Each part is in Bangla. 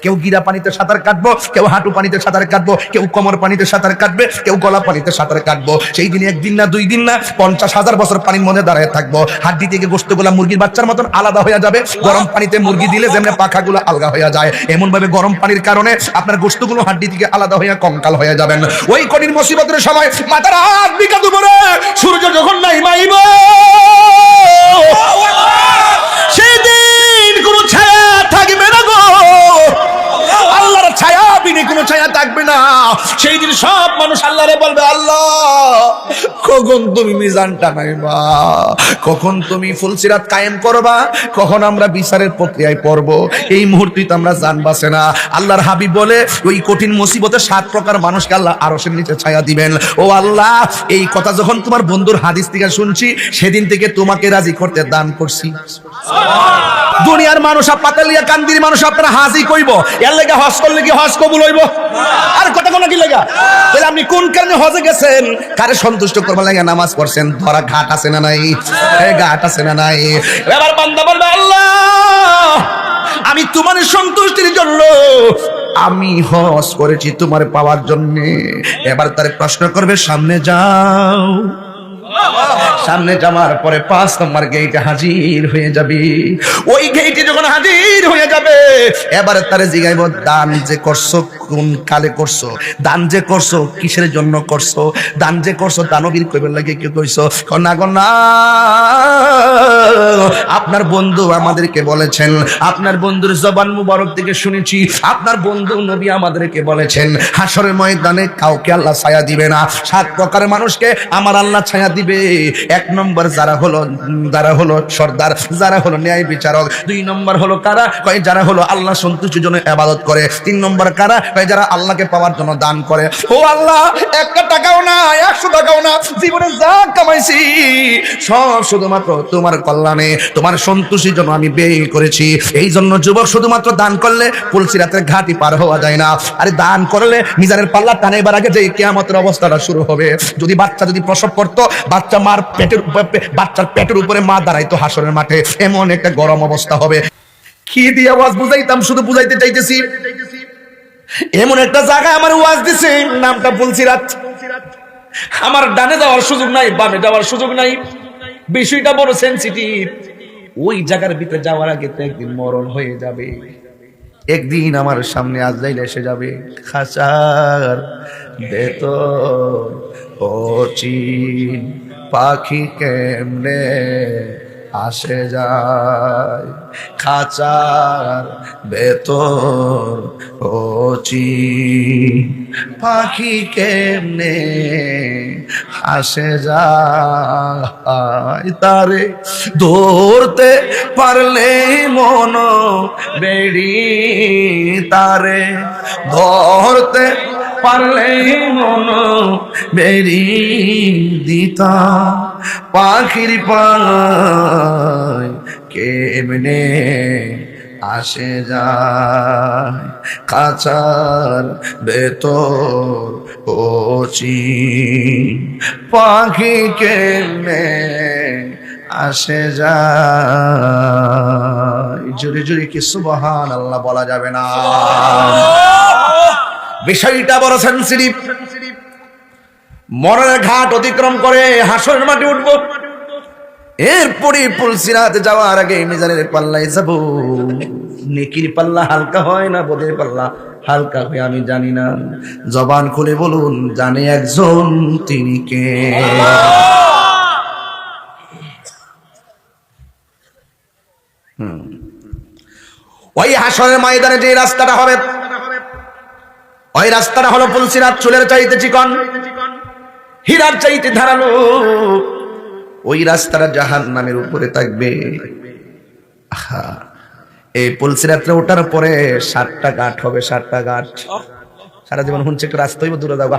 কেউ গিরা পানিতে সাঁতার কাটবো, কেউ হাঁটু পানিতে সাঁতার কাটবো, কেউ কোমর পানিতে সাঁতার কাটবে, কেউ গলা পানিতে সাঁতার কাটবো। সেই দিন একদিন না, 2 দিন না, 50,000 বছর পানির মধ্যে দাঁড়ায় থাকবো। হাড্ডি থেকে গোশতগুলা মুরগির বাচ্চার মতন আলাদা হয়ে যাবে। গরম পানিতে মুরগি দিলে যেমন পাখাগুলো আলগা হয়ে যায়, এমন ভাবে গরম পানির কারণে আপনার গোশতগুলো হাড্ডি থেকে আলাদা হয়ে কঙ্কাল হয়ে যাবেন। ওই কঠিন মুসিবতের সময় মাথার হাত বিকাত উপরে সূর্য যখন নাই মাইব, সেদিন কোনো ছায়া থাকবে না গো, আল্লাহর ছায়া বিনে কোনো ছায়া থাকবে না। সেই দিন সব মানুষ আল্লাহরে বলবে, আল্লাহ কখন তুমি মিজান টানাইবা, কখন তুমি ফুলসিরাত কায়েম করবা, কখন আমরা বিচারের প্রক্রিয়ায় পড়ব। এই মুহূর্তে তো আমরা জানবাসে না। আল্লাহর হাবিব বলে, ওই কঠিন মুসিবতে 7 প্রকার মানুষকে আল্লাহ আরশের নিচে ছায়া দিবেন। ও আল্লাহ, এই কথা যখন তোমার বন্ধুর হাদিস থেকে শুনছি, সেদিন থেকে তোমাকে রাজি করতে দান করছি। দুনিয়ার মানুষ পাতালিয়া কান্দির মানুষ আপনারা হাজি কইব, এর লাগা হজ করলে কি হজ কবুল হইব? আর কথা কোন কি লাগা? তাহলে আপনি কোন কারণে হজে গেছেন? কারে সন্তুষ্ট করবার লাগা নামাজ পড়ছেন? ধরা ঘাট আছে না নাই? এই ঘাট আছে না নাই? এবার বান্দা বলবে, আল্লাহ আমি তোমার সন্তুষ্টির জন্য আমি হজ করেছি তোমার পাওয়ার জন্য। এবার তার প্রশ্ন করবে, সামনে যাও। সামনে যাওয়ার পরে 5 নম্বর গেটে হাজির হয়ে যাবে। ওই গেটে যখন হাজির হয়ে যাবে, এবারে তারে জিগাইব, দান যে করছো কোন কালে করছো, দান যে করছো কিসের জন্য করছো, দান যে করছো দানবীর কইবার লাগে কি কইছো? না গো না, আপনার বন্ধু আমাদেরকে বলেছেন, আপনার বন্ধুর জবান মুবারক থেকে শুনেছি, আপনার বন্ধু নবী আমাদেরকে বলেছেন, হাসরের ময়দানে কাউকে আল্লাহ ছায়া দিবে না। 7 প্রকারের মানুষকে আমার আল্লাহ ছায়া দিবে। 1 নম্বর যারা হলো সর্দার, যারা হলো ন্যায় বিচারক। 2 নম্বর হলো কারা? কয় যারা হলো আল্লাহ সন্তুষ্টির জন্য ইবাদত করে। 3 নম্বর কারা? কয় যারা আল্লাহকে পাওয়ার জন্য দান করে। ও আল্লাহ, 1 টাকাও না, 100 টাকাও না, জীবনে যা কামাইছি সব শুধুমাত্র তোমার কল্যাণে, তোমার সন্তুষ্টির জন্য আমি ব্যয় করেছি। এই জন্য যুবক, শুধুমাত্র দান করলে পুলসিরাতের ঘাটি পার হওয়া যায় না। আরে দান করলে মিজানের পাল্লা টানাইবার আগে যে কিয়ামতের অবস্থাটা শুরু হবে। যদি বাচ্চা যদি প্রসব করতো, বাচ্চা মার বাচ্চার পেটের উপরে মা দাঁড়াইতো হাসরের মাঠে, এমন একটা গরম অবস্থা হবে। কি দিয়ে আওয়াজ বুঝাইতাম, শুধু বুঝাইতে চাইতেছি। এমন একটা জায়গায় আমার ওয়াজ দিছে, নামটা পুলসিরাত। আমার ডানে যাওয়ার সুযোগ নাই, বামে যাওয়ার সুযোগ নাই, বিষয়টা বড় সেনসিটিভ। ওই জায়গার ভিতরে যাওয়ার আগে তো একদিন মরণ হয়ে যাবে। একদিন আমার সামনে আজরাইল এসে যাবে। খাঁচার ভেতর অচিন পাখি কেমনে আসে যায়, খাঁচার ভেতর অচিন পাখি কেমনে আসে যায়, তারে ধরতে পারলে মন বেড়ি, তারে ধরতে পারলে মন বেড়ি দিতা, পাখির পায় কেমনে আসে যায়, খাঁচার ভেতর অচিন পাখি কেমনে আসে যায়। জোরে জোরে কি সুবহানাল্লাহ বলা যাবে না? বিষয়টা বড় সেনসিটিভ। মরণের ঘাট অতিক্রম করে হাসরের মাঠে উঠব। এরপরে পুলসিরাতে যাওয়ার আগে মিজানের পাল্লায় যাব। নেকির পাল্লা হালকা হয় না, বদের পাল্লা হালকা হয় আমি জানি না। জবান খুলে বলুন, জানে একজন, তিনি কে? ওই হাসরের ময়দানে যে রাস্তাটা হবে, ওই রাস্তাটা হলো পুলসিরাত। চুলের চাইতে চিকন, হীরার চাইতে ধারালো। ওই রাস্তাটা জাহান্নামের উপরে থাকবে। এই পুলসিরাতে ওঠার পরে 7টা ঘাট হবে, 7টা ঘাট। সারা জীবন শুনছে একটা রাস্তা হইব, দূরে যাওগা।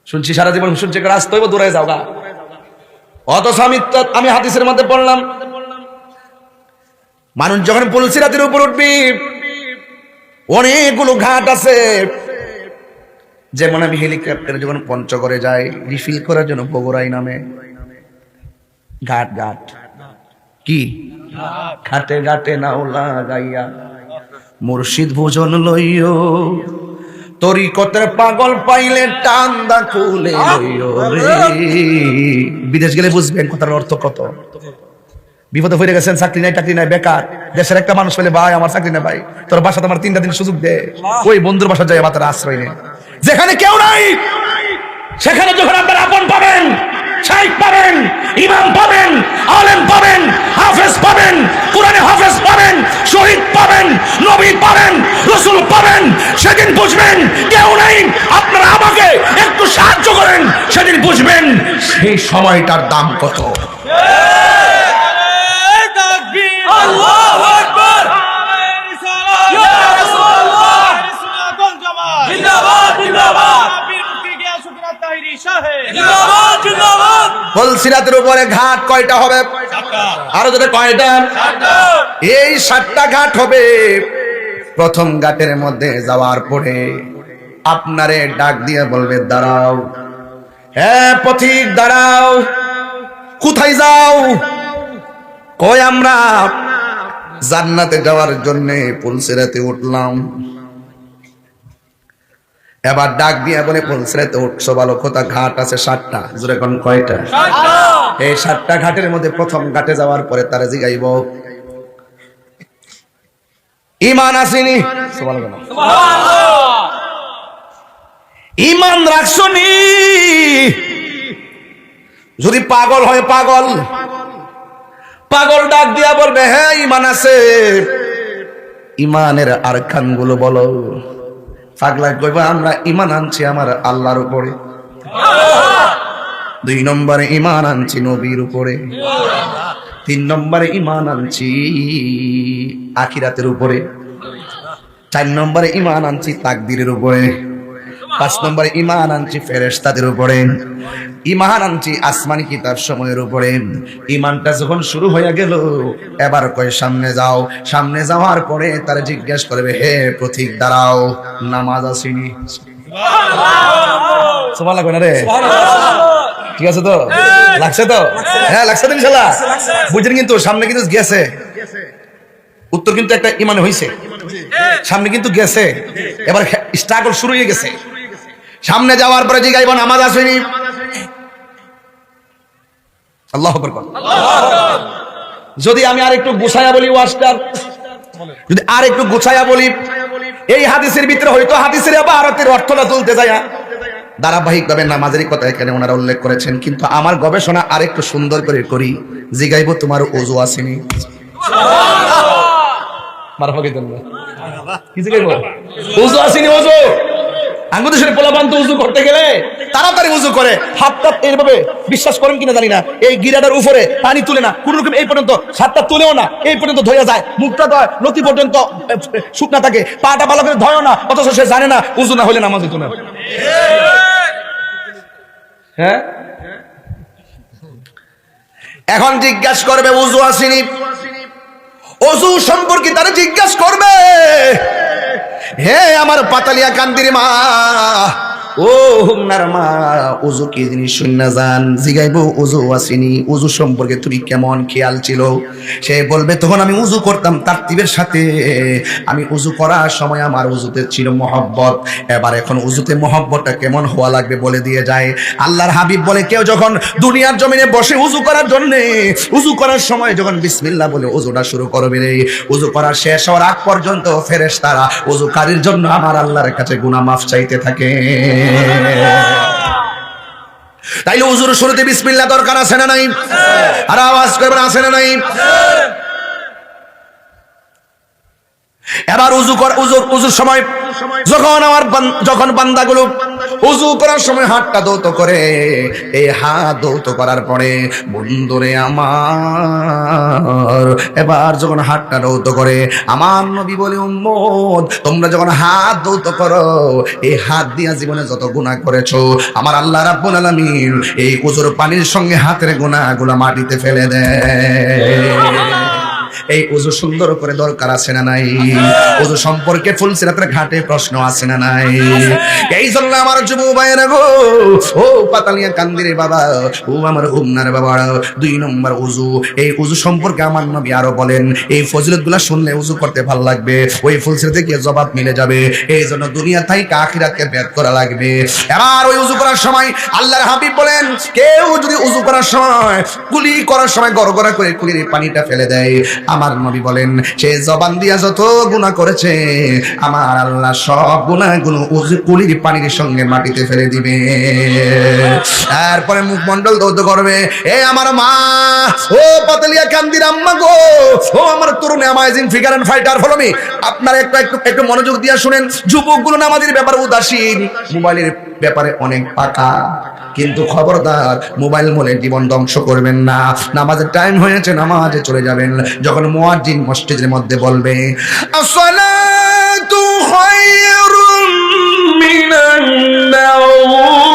শুনছি সারা জীবন শুনছে একটা রাস্তা হইব, দূরে যাওগা। অথচ আমি হাদিসের মধ্যে পড়লাম, মানুষ যখন পুলসিরাতের উপর উঠবি, অনেকগুলো ঘাট আছে। যেমন আমি হেলিকপ্টারে যখন পঞ্চগড়ে যাই রিফিল করার জন্য বগুড়াই নামে, ঘাট ঘাট কি ঘাটে ঘাটে নাও লাগাইয়া মুর্শিদ ভোজন লইও, তরিকতের পাগল পাইলে টান্দা খুলে লইও রে। বিদেশ গেলে বুঝবেন কথার অর্থ কত। বিপদে পড়ে গেছেন, চাকরি নাই টাকরি নাই, বেকার। দেশের একটা মানুষ বলে ভাই আমার চাকরি নাই, ভাই তোর বাসাতে আমার 3টা দিন সুযোগ দে। ওই বন্ধুর বাসা যায় আমার আশ্রয় নেই। যেখানে কেউ নাই সেখানে যখন আপনারা আপন পাবেন, শাইখ পাবেন, ইমাম পাবেন, আলেম পাবেন, হাফেজ পাবেন, কোরআনে হাফেজ পাবেন, শহীদ পাবেন, নবী পাবেন, রাসূল পাবেন, সেদিন বুঝবেন কেউ নাই। আপনারা আমাকে একটু সাহায্য করেন, সেদিন বুঝবেন সেই সময়টার দাম কত। আল্লাহু আকবার, ইয়া রাসূলুল্লাহ, জিন্দাবাদ জিন্দাবাদ, বীর মুক্তি গিয়াসউদ্দিন তাহিরি সাহেব, জিন্দাবাদ জিন্দাবাদ। ফুলসিরাতের উপরে ঘাট কয়টা হবে? আরো যদি কয়টা? এই 7টা ঘাট হবে। প্রথম ঘাটের মধ্যে যাওয়ার পরে আপনারে ডাক দিয়ে বলবে দাঁড়াও, হ্যাঁ পথিক দাঁড়াও। কোথায় যাও? কই আমরা জান্নাতে যাওয়ার জন্য ফুলসিরাতে উঠলাম। এবার ডাক দিয়ে বলে ফুলসিরাতে উঠছো ভালো কথা, ঘাট আছে 7টা। জোরে কোন কয়টা? এই 7টা ঘাটের মধ্যে প্রথম ঘাটে যাওয়ার পরে তারা জিগাইব ঈমান আসেনি? সুবহানাল্লাহ। ঈমান রাখছনি? যদি পাগল হয় পাগল, পাগল ডাক দিয়া বলবে হ্যাঁ ঈমান আছে। ঈমানের আরকান গুলো বলো। পাগলা কইবা আমরা ঈমান আনছি আমার আল্লাহর উপরে। 2 নম্বরে ঈমান আনছি নবীর উপরে। 3 নম্বরে ঈমান আনছি আখিরাতের উপরে। 4 নম্বরে ঈমান আনছি তাকদীরের উপরে। 5 নম্বরে ঈমান আনছি ফেরেশতাদের উপরে। ঈমান আনছি আসমানি কিতাব সমূহের উপরে। ঈমানটা যখন শুরু হয়ে গেল, এবার কয় সামনে যাও। সামনে যাওয়ার পরে তারা জিজ্ঞেস করবে হে পথিক দাঁড়াও, নামাজ আসেনি? সুবহানাল্লাহ কই না রে? ঠিক আছে তো? লাগছে তো? হ্যাঁ লাগছে তো ইনশাআল্লাহ। বুঝছেন কিন্তু সামনে কিন্তু গেছে, উত্তর কিন্তু একটা ঈমানে হইছে, সামনে কিন্তু গেছে। এবার স্ট্রাগল শুরু হয়ে গেছে। সামনে যাওয়ার পরে জিগাইব নামাজ আসেনি? আল্লাহু আকবার। যদি আমি আরেকটু গুছায়া বলি ওয়াজটা, যদি আরেকটু গুছায়া বলি, এই হাদিসের ভিতরে হয়তো হাদিসের ইবারতের অর্থটা তুলতে যায় ধারাবাহিকভাবে নামাজের কথা এখানে ওনারা উল্লেখ করেছেন, কিন্তু আমার গবেষণা আরেকটু সুন্দর করে করি। জিগাইব তোমার ওযু আসেনি? মারফা কইতেন না কি জিগাইব? ওযু আসেনি? ওযু আঙ্গুদেশের পোলাপান তো উযু করতে গেলে তাড়াতাড়ি উযু করে, হাতটা এইভাবে, বিশ্বাস করেন কিনা জানি না, এই গিরাটার উপরে পানি তুলে না কোন রকম, এই পর্যন্ত হাতটা তুলেও না, এই পর্যন্ত ধোয়া যায়, মুখটা ধয় নতি পর্যন্ত শুকনা থাকে, পাটা ভালো করে ধয়ও না, অথচ সে জানে না উযু না হলে নামাজ হইতো না। হ্যাঁ, এখন জিজ্ঞাসা করবে উযু আসেনি? ওযু সম্পর্কে তারা জিজ্ঞাসা করবে হে আমার পাতালিয়া কান্দির মা, ও হুমনার মা, ওযু কি জিনিস শুননা জান। জিগাইব ওযু আসেনি? ওযু সম্পর্কে তুমি কেমন খেয়াল ছিল? সে বলবে তখন আমি ওযু করতাম তারতিবের সাথে, আমি ওযু করার সময় আমার ওযুতে ছিল মহব্বত। এবার এখন ওযুতে মহব্বতটা কেমন হওয়া লাগবে বলে দিয়ে যায়। আল্লাহর হাবিব বলে কেউ যখন দুনিয়ার জমিনে বসে ওযু করার জন্য, ওযু করার সময় যখন বিসমিল্লাহ বলে ওযুটা শুরু করবে রে, ওযু করা শেষ হওয়ার আগ পর্যন্ত ফেরেশতারা ওযুকারীর জন্য আমার আল্লাহর কাছে গুনাহ মাফ চাইতে থাকে। তাইলে ওযুর শুরুতে বিসমিল্লাহ দরকার আছে না নাই? আর আওয়াজ করবেন আছে না নাই? এবার ওযুর সময় যখন বান্দাগুলো ওযু করার সময় হাতটা দৌত করে, এই হাত দৌত করার পরে বন্ধুরে আমার, এবার যখন হাতটা দৌত করে আমার নবী বলে উম্মত তোমরা যখন হাত দৌত করো, এই হাত দিয়া জীবনে যত গুনাহ করেছো আমার আল্লাহ রাব্বুল আলামিন এই ওযুর পানির সঙ্গে হাতের গুনাহগুলো মাটিতে ফেলে দেয়। এই উযু সুন্দর করে দরকার আছে না নাই? উযু সম্পর্কে ফুলসিরাতের ঘাটে প্রশ্ন আছে না নাই? এই জন্য আমার যুবক ভাইরা গো, ও পাতালিয়া কান্দিরে বাবা, ও আমার উমনার বাবা, 2 নম্বর উযু। এই উযু সম্পর্কে আমার নবী আরো বলেন, এই ফজিলতগুলো শুনলে উযু করতে ভালো লাগবে, ওই ফুলসিরাতে গিয়ে জবাব মিলে যাবে। এই জন্য দুনিয়া থেকে আখিরাতকে ব্যাদ করা লাগবে। এবার ওই উযু করার সময় আল্লাহর হাবিব বলেন, কেউ যদি উযু করার সময় কুলি করার সময় গড়গড়া করে কুলির পানিটা ফেলে দেয়, আমার নবী বলেন সে জবান দিয়া যত গুনাহ করেছে আমার আল্লাহ সব গুনাহগুলো উযু কুলির পানির সঙ্গে মাটিতে ফেলে দিবে। তারপরে মুখমণ্ডল দৌত করবে, এ আমার মা, ও পাতালিয়া কান্দির আম্মা গো, ও আমার তরুণ amazing figure and fighter follow me. আপনারা একটু মনোযোগ দিয়ে শুনেন। যুবকগুলো নামাজের ব্যাপারে উদাসীন, মোবাইলের ব্যাপারে অনেক পাকা, কিন্তু খবরদার মোবাইল বলে জীবন ধ্বংস করবেন না। নামাজের টাইম হয়েছে, নামাজে চলে যাবেন। যখন মুয়াজ্জিন মসজিদের মধ্যে বলবে আসসালাতু খায়রুম মিনান নাওম,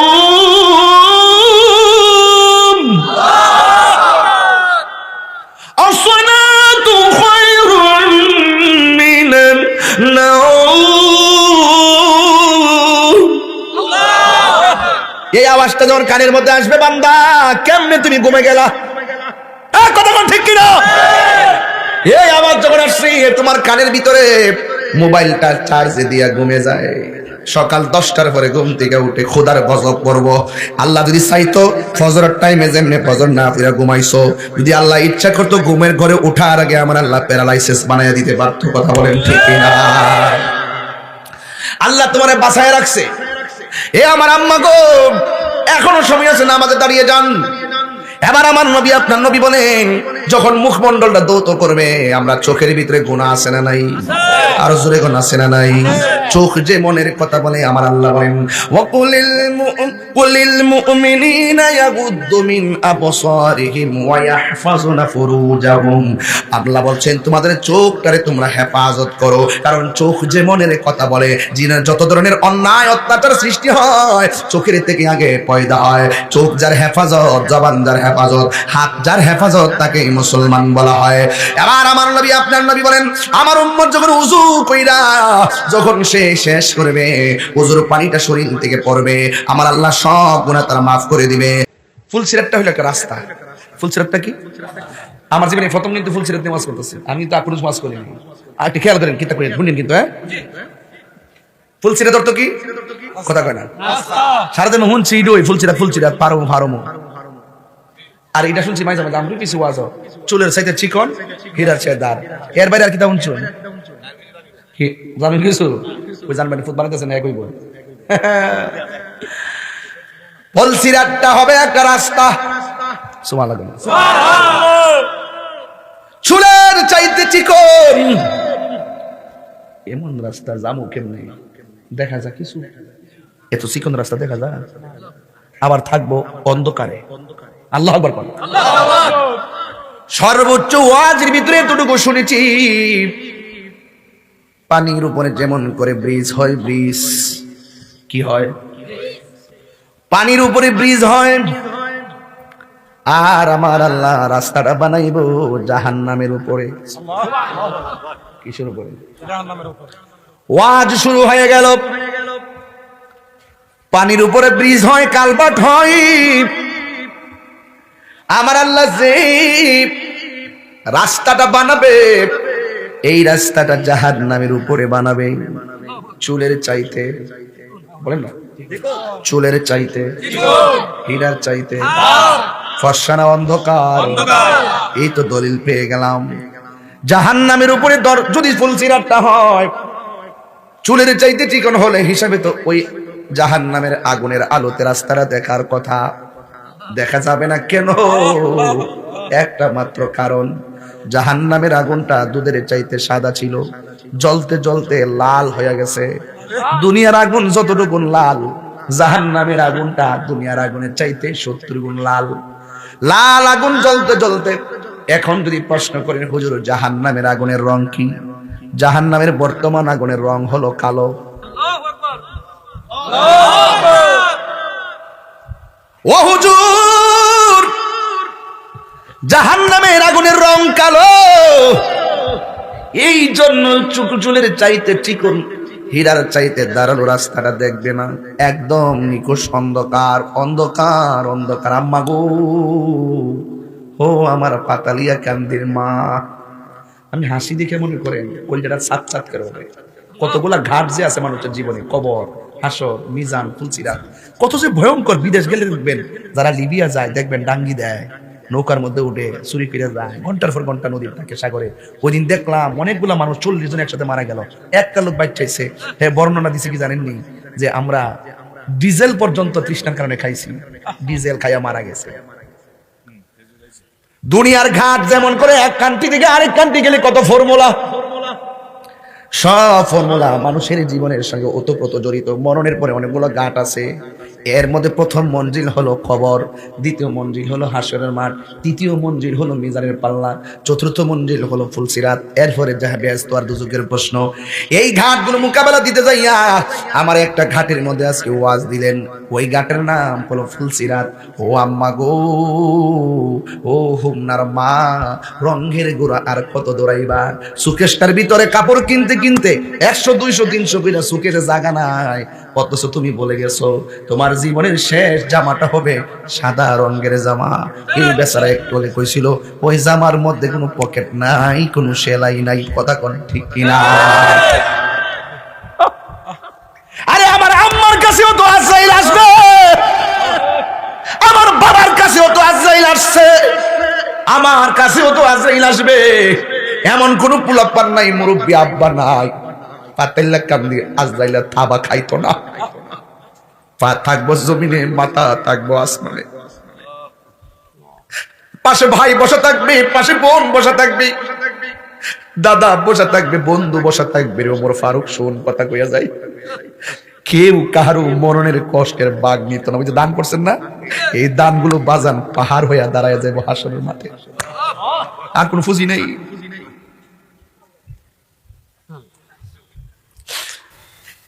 আসসালাতু খায়রুম মিনান নাওম, এই আওয়াজটা যখন কানের মধ্যে আসবে, বান্দা কেমনে তুমি ঘুমে গেলা? কথা কোন ঠিক কিনা? এই আওয়াজ যখন আসছে তোমার কানের ভিতরে, মোবাইলটা চার্জে দিয়া ঘুমে যায়। সকাল 10টার পরে ঘুম থেকে উঠে খোদার গজব করব। আল্লাহ যদি চাইতো ফজরের টাইমে যেমনে ফজর না পড়ে ঘুমাইছো, যদি আল্লাহ ইচ্ছা করতো ঘুমের ঘরে ওঠার আগে আমার আল্লাহ প্যারালাইসিস বানায় দিতে পারতো। কথা বলেন ঠিক কিনা? আল্লাহ তোমারে বাঁচায় রাখছে। এ আমার আম্মা গো, এখনো সময় আছে, নামাজে দাঁড়িয়ে যান। এবার আমার নবী, আপনার নবী বলেন, যখন মুখমণ্ডলটা দৌত করবে, আমরা চোখের ভিতরে গুনাহ আছে না নাই? আর জোরে গুনাহ আছে না নাই? চোখ যে মনের কথা বলে, আমার আল্লাহ বলেন কুলিল মুমিনিনা ইয়াগুদ্দু মিন আবসারিহিম ওয়া ইয়াহফাজুনা ফুরুজাহুম। আল্লাহ বলছেন তোমাদের চোখটারে তোমরা হেফাজত করো, কারণ চোখ যে মনের কথা বলে। জিনের যত ধরনের অন্যায় অত্যাচার সৃষ্টি হয় চোখের থেকে আগে পয়দা হয়। চোখ যার হেফাজত, জবান যার হেফাজত, হাত যার হেফাজত, তাকে মুসলমান বলা হয়। এবার আমার নবী, আপনার নবী বলেন, আমার উম্মত যখন উযু কইরা যখন সে শেষ করবে, উযুর পানিটা শরীর থেকে পড়বে, আমার আল্লাহ সব গুনাহ তার মাফ করে দিবে। ফুলসিরাতটা হলো একটা রাস্তা। ফুলসিরাতটা কি? আমার জীবনে প্রথম কিন্তু ফুলসিরাত নামাজ করতেছে, আমি তো আকরুজ নামাজ করিনি। আর একটু খেয়াল করেন, কিতাব পড়েন, শুনেন কিন্তু। হ্যাঁ, ফুলসিরাত অর্থ কি? কথা কয় না, সারাদিন শুনছি ইডোই ফুলসিরাত ফুলসিরাত পারমো ফারমো। আর এটা শুনছি মাঝে মাঝে আমি কিছু ওয়াজ, চুলের সাইতে চিকন, হীরার চেয়ে দাঁড়। এর বাইরে আর কিতাব শুনছেন? জানেন কিছু? ওই জানবেন ফুট বানাইতেছেন একই বই। ফুলসিরাতটা হবে একটা রাস্তা। সুবহানাল্লাহ। চুলের চাইতে চিকন এমন রাস্তা যাবো কেমনে? দেখা যায় কিছু, এত চিকন রাস্তা দেখা যায়, আবার থাকবো অন্ধকারে। আল্লাহু আকবার। সর্বোচ্চ ওয়াজের ভিতরে এতটুকু শুনেছি, পানির উপরে যেমন করে ব্রিজ হয়, ব্রিজ কি হয়? পানির উপরে ব্রিজ হয়। আর আমার আল্লাহ রাস্তাটা বানাইবো জাহান্নামের উপরে। কিসের উপরে? ওয়াজ শুরু হয়ে গেল, পানির উপরে ব্রিজ হয়, কালভার্ট হয়। আমার আল্লাহ যে রাস্তাটা বানাবে, এই রাস্তাটা জাহান্নামের উপরে বানাবে। চুলের চাইতে, বলেন না, চুলের চাইতে, হীরার চাইতে ফর্সানা অন্ধকার। এই তো দলিল পেয়ে গেলাম। জাহান্নামের উপরে যদি ফুলসিরাতটা হয়, চুলের চাইতে চিকন হলে হিসাবে তো ওই জাহান্নামের আগুনের আলোতে রাস্তাটা দেখার কথা। দেখা যাবে না কেন? একটা মাত্র কারণ, জাহান্নামের আগুনটা দুধের চাইতে সাদা ছিল, জ্বলতে জ্বলতে লাল হয়ে গেছে। দুনিয়ার আগুন যতটুকু লাল, জাহান্নামের আগুনটা দুনিয়ার আগুনের চাইতে 70 গুণ লাল। লাল আগুন জ্বলতে জ্বলতে, এখন যদি প্রশ্ন করেন হুজুর জাহান্নামের আগুনের রং কি? জাহান্নামের বর্তমান আগুনের রং হলো কালো। ও হুজুর, জাহান্নামের আগুনের রং কালো। এই জন্য চুলের চাইতে চিকন, হীরার চাইতে দাঁড়ালো রাস্তাটা দেখবে না, একদম নিকষ অন্ধকার অন্ধকার অন্ধকার। আম্মা গো, ও আমার পাতালিয়া কান্দির মা, আমি হাসি দেখে মনে করেন কলজাটা সাত সাত করে হবে। কতগুলা ঘাট যে আছে মানুষের জীবনে, কবর, হাসর, মিজান, ফুলসিরাত, কত যে ভয়ঙ্কর। বিদেশ গেলে দেখবেন যারা লিবিয়া যায় দেখবেন ডাঙ্গি দেয়, নৌকার মধ্যে উঠে চুরি ফিরে যায়, ঘন্টার পর ঘন্টা নদীর থাকে সাগরে। ওই দিন দেখলাম অনেকগুলা মানুষ 40 জন একসাথে মারা গেল। একটা লোক বাচ্চাইছে, হ্যাঁ বর্ণনা দিছে কি জানেননি, যে আমরা ডিজেল পর্যন্ত তৃষ্ণার কারণে খাইছি, ডিজেল খাইয়া মারা গেছে। দুনিয়ার ঘাট যেমন করে এক কান্ট্রি থেকে আরেক কান্ট্রি গেলে কত ফর্মুলা, সব ফর্মুলা মানুষের জীবনের সঙ্গে ওতপ্রোত জড়িত। মরণের পরে অনেকগুলো ঘাট আছে, এর মধ্যে প্রথম মঞ্জিল হলো কবর, দ্বিতীয় মঞ্জিল হলো হাসরের মাঠ, তৃতীয় মঞ্জিল হলো মিজানের পাল্লা, চতুর্থ মঞ্জিল হলো ফুলসিরাত, এরপরে যাহা বেহেশত আর দুজকের প্রশ্ন। এই ঘাটগুলো মোকাবেলা দিতে যাইয়া আমার একটা ঘাটের মধ্যে আজকে ওয়াজ দিলেন, ওই ঘাটের নাম হলো ফুলসিরাত। ও আম্মা গো, ও হুমনার মা, রঙের গোড়া আর কত দৌড়াইবা, সুকেশটার ভিতরে কাপড় কিনতে কিনতে 100 200 300 কইরা সুকেশে জায়গা নাই, অথচ তুমি বলে গেছো তোমার জীবনের শেষ জামাটা হবে সাদা রঙের জামা। এই বেচারা একটু আগে কইছিল ওই জামার মধ্যে কোনো পকেট নাই, কোনো সেলাই নাই। কথা কোন ঠিক কিনা? আরে আমার আম্মার কাছেও তো আজরাইল আসবে, আমার বাবার কাছেও তো আজরাইল আসছে, আমার কাছেও তো আজরাইল আসবে। এমন কোন পোলাপান নাই, মুরব্বী আব্বা নাই, পাতাইল্লা কান্দি আজরাইলা থাবা খাইতো না। পা থাকবো জমিনে, মাথা থাকবো আসমানে, পাশে ভাই বসা থাকবে, পাশে বোন বসা থাকবে, দাদা বসা থাকবে, বন্ধু বসা থাকবে। ওমর ফারুক শোন কথা কইয়া যায়, কেউ কারো মরণের কষ্টের বাগ নিত না। বুঝে দান করছেন না, এই দানগুলো বাজান পাহাড় হইয়া দাঁড়ায় যাবো হাসরের মাঠে, আর কোন ফুজি নেই।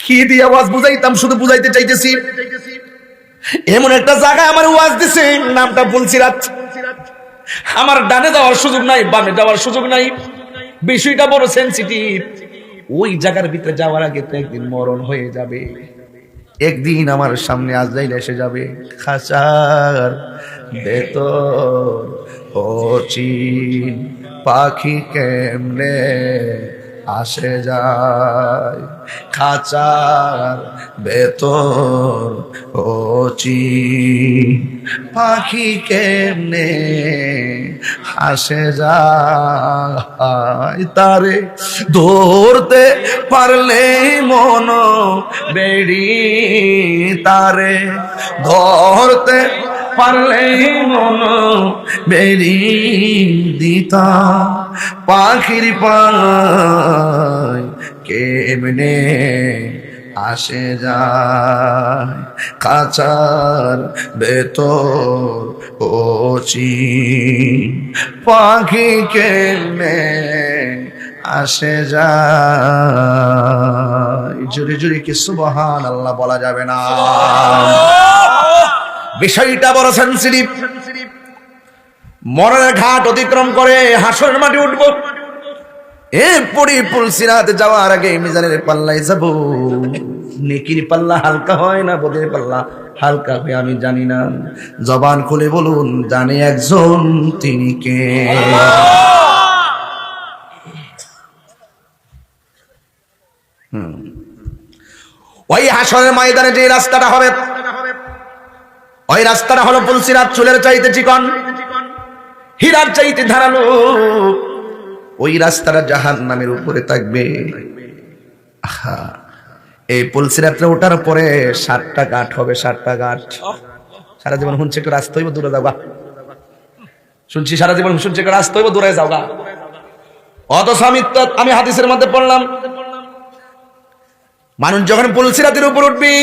কি দিয়ে আওয়াজ বুঝাইতাম, শুধু বুঝাইতে চাইতেছি। এমন একটা জায়গায় আমার ওয়াজ দিছে, নামটা ফুলসিরাত। আমার ডানে যাওয়ার সুযোগ নাই, বামে যাওয়ার সুযোগ নাই, বিষয়টা বড় সেনসিটিভ। ওই জায়গার ভিতরে যাওয়ার আগে তো একদিন মরণ হয়ে যাবে, একদিন আমার সামনে আজরাইল এসে যাবে। খাঁচার ভেতর অচিন পাখি কেমনে আসে যায়, খাঁচার ভেতর অচিন পাখি কেমনে আসে যায়, তারে ধরতে পারলে মন বেড়ি, তারে ধরতে পারলে মন বেড়ি দিতা, পাখির পায় কেমনে আসে যায়, খাঁচার ভেতর অচিন পাখি কেমনে আসে যায়। জোরে জোরে কি সুবহানাল্লাহ বলা যাবে না? বিষয়টা বড় সেনসিটিভ। মরণের ঘাট অতিক্রম করে হাসরের মাঠে উঠবো, এরপরে ফুলসিরাতে যাওয়ার আগে মিজানের পাল্লায় যাব। নেকির পাল্লা হালকা হয় না, বদের পাল্লা হালকা হয় আমি জানি না। জবান খুলে বলুন, জানে একজন, তিনি কে? ওই হাসরের ময়দানে যে রাস্তাটা হবে, ওই রাস্তাটা হলো ফুলসিরাত। চুলের চাইতে চিকন, হীরার চাইতে ধারালো। ওই রাস্তাটা জাহান্নামের উপরে থাকবে। এই ফুলসিরাতে ওঠার পরে 7টা ঘাট হবে, 7টা ঘাট। সারা জীবন শুনছে একটু রাস্তা হইব দূরে যাওগা, শুনছি সারা জীবন শুনছে একটু রাস্তা হইব দূরে যাওগা। অথচ আমি হাদিসের মধ্যে পড়লাম, মানুষ যখন ফুলসিরাতের উপর উঠবি,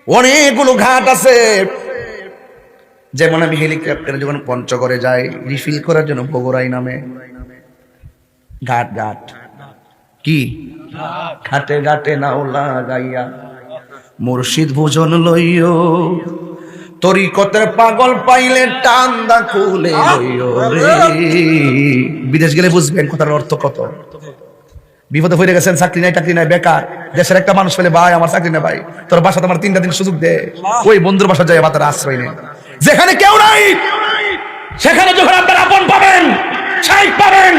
অনেকগুলো ঘাট আছে। যেমন আমি হেলিকপ্টারে যখন পঞ্চগড়ে যাই রিফিল করার জন্য বগুড়াই নামে ঘাট, ঘাট কি ঘাটে ঘাটে নাও লাগাইয়া মুর্শিদ ভোজন লইও, তরিকতের পাগল পাইলে টান্দা খুলে লইও রে। বিদেশ গেলে বুঝবেন কথার অর্থ কত। বিপদে পড়ে গেছেন, চাকরি নাই টাকরি নাই, বেকার। দেশের একটা মানুষ পেলে, ভাই আমার চাকরি নেই, ভাই তোর বাসাতে আমার 3টা দিন সুযোগ দে। ওই বন্ধুর বাসা যায় বাতার আশ্রয় নেই। যেখানে কেউ নাই সেখানে যখন আপনার আপন পাবেন, শাইখ পাবেন,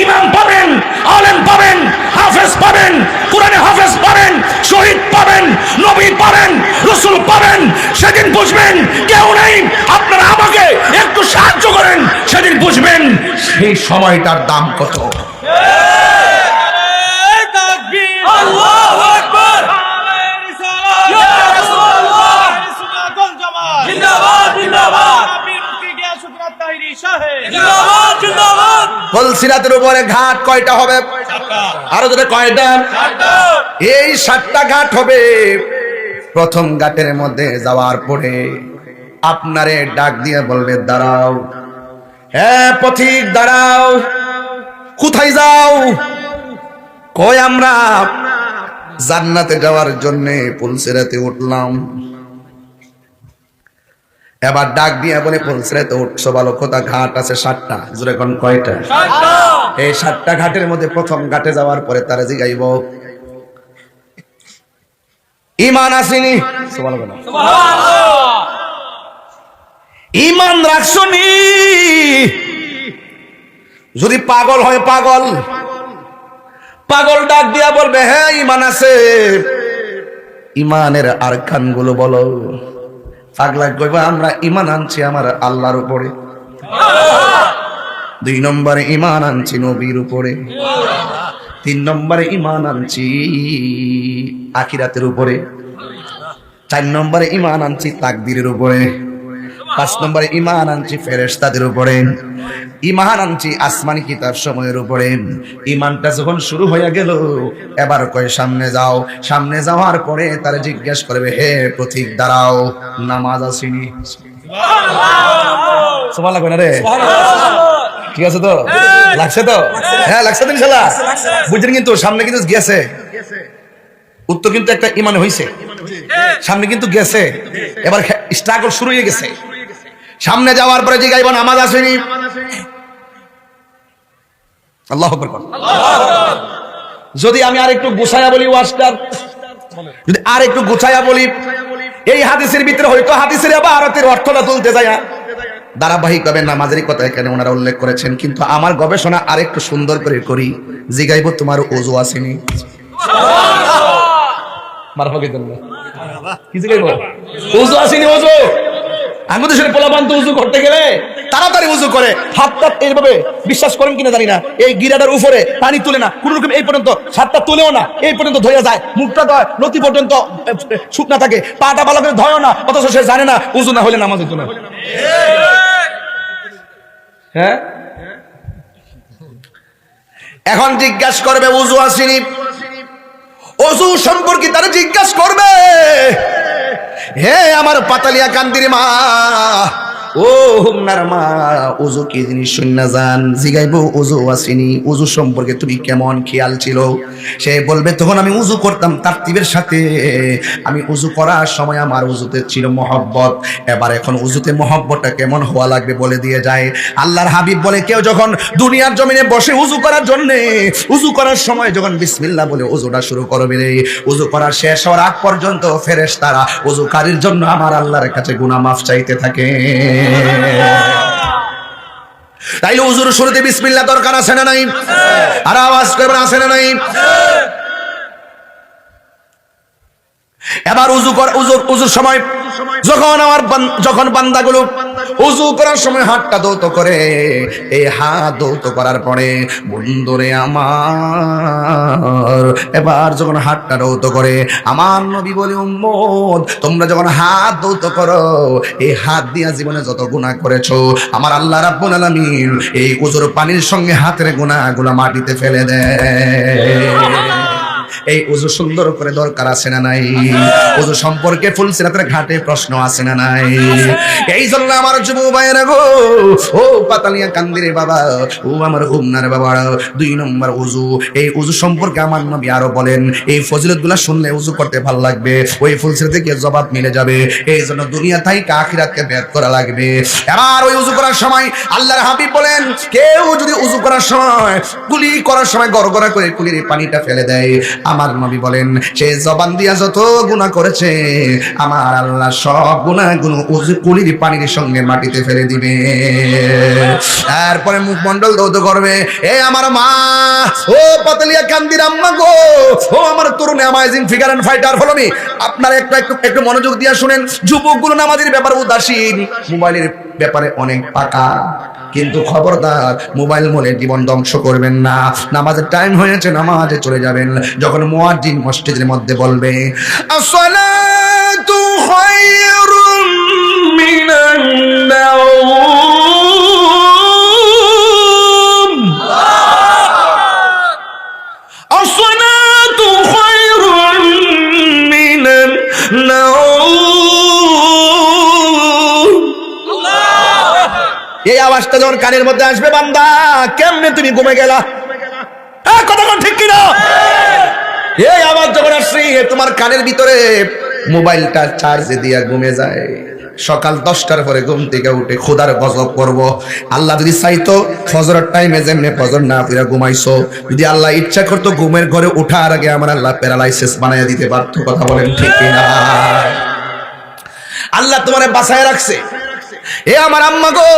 ইমাম পাবেন, আলেম পাবেন, হাফেজ পাবেন, কোরআনে হাফেজ পাবেন, শহীদ পাবেন, নবী পাবেন, রাসূল পাবেন, সেদিন বুঝবেন কেউ নেই। আপনারা আমাকে একটু সাহায্য করেন, সেদিন বুঝবেন সেই সময়টার দাম কত। আল্লাহু আকবার, আলাইহিস সালাম, ইয়া রাসূলুল্লাহ, সুন্নাত ওয়াল জামাত, জিন্দাবাদ জিন্দাবাদ, পীর মুফতি গিয়াসউদ্দিন তাহিরি সাহেব, জিন্দাবাদ জিন্দাবাদ। ফুলসিরাতের উপরে ঘাট কয়টা হবে? আরো যদি কয়টা? এই 7টা ঘাট হবে। প্রথম ঘাটের মধ্যে যাওয়ার পরে আপনারে ডাক দিয়ে বলবে, দাঁড়াও, হ্যাঁ পথিক দাঁড়াও। কোথায় যাও? কই আমরা জান্নাতে যাওয়ার জন্য ফুলসিরাতে উঠলাম। এবার ডাক দিয়ে বলে, ফুলসিরাতে উঠছো ভালো কথা, ঘাট আছে 7টা। জোরে কোন কয়টা? এই 7টা ঘাটের মধ্যে প্রথম ঘাটে যাওয়ার পরে তারা জিগাইব, ঈমান আসেনি? সুবহানাল্লাহ। ঈমান রাখছনি? যদি পাগল হয়, পাগল পাগল ডাক দিয়া বলবে, হ্যাঁ ঈমান আছে। ঈমানের আরকানগুলো বলো। পাগলা কইবা, আমরা ঈমান আনছি আমার আল্লাহর উপরে। 2 নম্বরে ঈমান আনছি নবীর উপরে। 3 নম্বরে ঈমান আনছি আখিরাতের উপরে। 4 নম্বরে ঈমান আনছি তাকদীরের উপরে। 5 নম্বরে ঈমান আনছি ফেরেশতাদের উপরে। ঈমান আনছি আসমানি কিতাব সমূহের উপরে। ঈমানটা যখন শুরু হয়ে গেল, এবার কয় সামনে যাও। সামনে যাওয়ার পরে তারা জিজ্ঞেস করবে, হে পথিক দাঁড়াও, নামাজ আসেনি? সুবহানাল্লাহ কই না রে? ঠিক আছে তো? লাগছে তো? হ্যাঁ লাগছে তো ইনশাআল্লাহ। বুঝছেন কিন্তু সামনে কিন্তু গেছে, উত্তর কিন্তু একটা ঈমান হইছে, সামনে কিন্তু গেছে। এবার স্ট্রাগল শুরু হয়ে গেছে। সামনে যাওয়ার পরে জিগাইব, নামাজ আসেনি? আল্লাহু আকবার। যদি আমি আর একটু গুছায়া বলি ওয়াজটা, যদি আর একটু গুছায়া বলি, এই হাদিসের ভিতরে হয়তো হাদিসের ইবারতের অর্থটা তুলতে যায় ধারাবাহিকভাবে নামাজের কথা এখানে ওনারা উল্লেখ করেছেন, কিন্তু আমার গবেষণা আর একটু সুন্দর করে করি। জিগাইব, তোমার ওযু আসেনি? মারফা কি দেন? কি জিগাইব? ওযু আসেনি? ওযু আমাদের দেশের পোলাপান তো উযু করতে গেলে তাড়াতাড়ি উযু করে, হাতটা এইভাবে, বিশ্বাস করেন কিনা জানি না, এই গিরাটার উপরে পানি তুলে না কোন রকম, এই পর্যন্ত হাতটা তুলেও না, এই পর্যন্ত ধোয়া যায়, মুখটা ধয় নতি পর্যন্ত শুকনা থাকে, পাটা ভালো করে ধয়ও না, অথচ সে জানে না উযু না হলে নামাজ হতো না। হ্যাঁ, এখন জিজ্ঞাসা করবে উযু আসেনি? ওযু সম্পর্কে তারা জিজ্ঞাসা করবে, হে আমার পাতালিয়া কান্দির মা, ও হুমনার মা, ওযু কি জিনিস শুননা জান। জিগাইবো, ওযু আসেনি? ওযু সম্পর্কে তুমি কেমন খেয়াল ছিল? সে বলবে, তখন আমি ওযু করতাম তারতিবের সাথে, আমি ওযু করার সময় আমার ওযুতে ছিল মহব্বত। এবার এখন ওযুতে মহব্বতটা কেমন হওয়া লাগবে বলে দিয়ে যায়। আল্লাহর হাবিব বলে, কেউ যখন দুনিয়ার জমিনে বসে ওযু করার জন্য, ওযু করার সময় যখন বিসমিল্লাহ বলে ওযুটা শুরু করবে, ওযু করা শেষ হওয়ার আগ পর্যন্ত ফেরেশতারা ওযুকারীর জন্য আমার আল্লাহর কাছে গুনাহ মাফ চাইতে থাকে। তাইলে ওযুর শুরুতে বিসমিল্লাহ দরকার আছে না নাই? আর আওয়াজ করবেন, আছে না নাই? এবার ওযুর সময় যখন বান্দাগুলো ওযু করার সময় হাতটা দৌত করে, এই হাত দৌত করার পরে বন্ধুরে আমার, এবার যখন হাতটা দৌত করে, আমার নবী বলে, উম্মত তোমরা যখন হাত দৌত করো, এই হাত দিয়া জীবনে যত গুনাহ করেছো, আমার আল্লাহ রাব্বুল আলামিন এই ওযুর পানির সঙ্গে হাতের গুনাহগুলো মাটিতে ফেলে দেয়। এই উযু সুন্দর করে দরকার আছে না নাই? উযু সম্পর্কে ফুলসিরাতের ঘাটে প্রশ্ন আছে না নাই? এই জন্য আমার যুবক ভাইরা গো, ও পাতালিয়া কান্দিরে বাবা, ও আমার হুমনার বাবা, 2 নম্বর উযু। এই উযু সম্পর্কে আমার নবী আরো বলেন, এই ফজিলতগুলো শুনলে উযু করতে ভালো লাগবে, ওই ফুলসিরাতে গিয়ে জবাব মিলে যাবে। এই জন্য দুনিয়া থেকে আখিরাতকে ব্যাদ করা লাগবে। এবার ওই উযু করার সময় আল্লাহর হাবিব বলেন, কেউ যদি উযু করার সময় কুলি করার সময় গড়গড়া করে কুলির পানিটা ফেলে দেয়, আমার নবী বলেন সে জবান দিয়া যত গুনাহ করেছে আমার আল্লাহ সব গুনাহগুলো উযু কুলির পানির সঙ্গে মাটিতে ফেলে দিবে। তারপরে মুখমণ্ডল ধৌত করবে। এ আমার মা, ও পাতলিয়া কান্দির আম্মা গো, ও আমার তরুণ amazing figure and fighter follow me, আপনারা একটু মনোযোগ দিয়ে শুনেন। যুবকগুলো নামাজের ব্যাপারে উদাসীন, মোবাইলের ব্যাপারে অনেক পাকা, কিন্তু খবরদার মোবাইল মনে জীবন ধ্বংস করবেন না। নামাজের টাইম হয়েছে, নামাজে চলে যাবেন। যখন মুয়াজ্জিন মসজিদের মধ্যে বলবে আসসালাতু খায়রুম মিনান নাওম, আসসালাতু খায়রুম মিনান নাওম, এই আওয়াজটা যখন কানের মধ্যে আসবে, বান্দা কেমনে তুমি ঘুমে গেলা? কথা কোন ঠিক কিনা? এই আওয়াজ যখন আসছে তোমার কানের ভিতরে, মোবাইলটা চার্জে দিয়া ঘুমে যায়। সকাল 10টার পরে ঘুম থেকে উঠে খোদার গজব করব। আল্লাহ যদি চাইতো ফজরের টাইমে যেমনে ফজর না পড়া ঘুমাইছো, যদি আল্লাহ ইচ্ছা করতো ঘুমের ঘরে ওঠার আগে আমার আল্লাহ প্যারালাইসিস বানাইয়া দিতে পারতো। কথা বলেন ঠিক কিনা? আল্লাহ তোমারে বাঁচায় রাখছে। এ আমার আম্মা গো,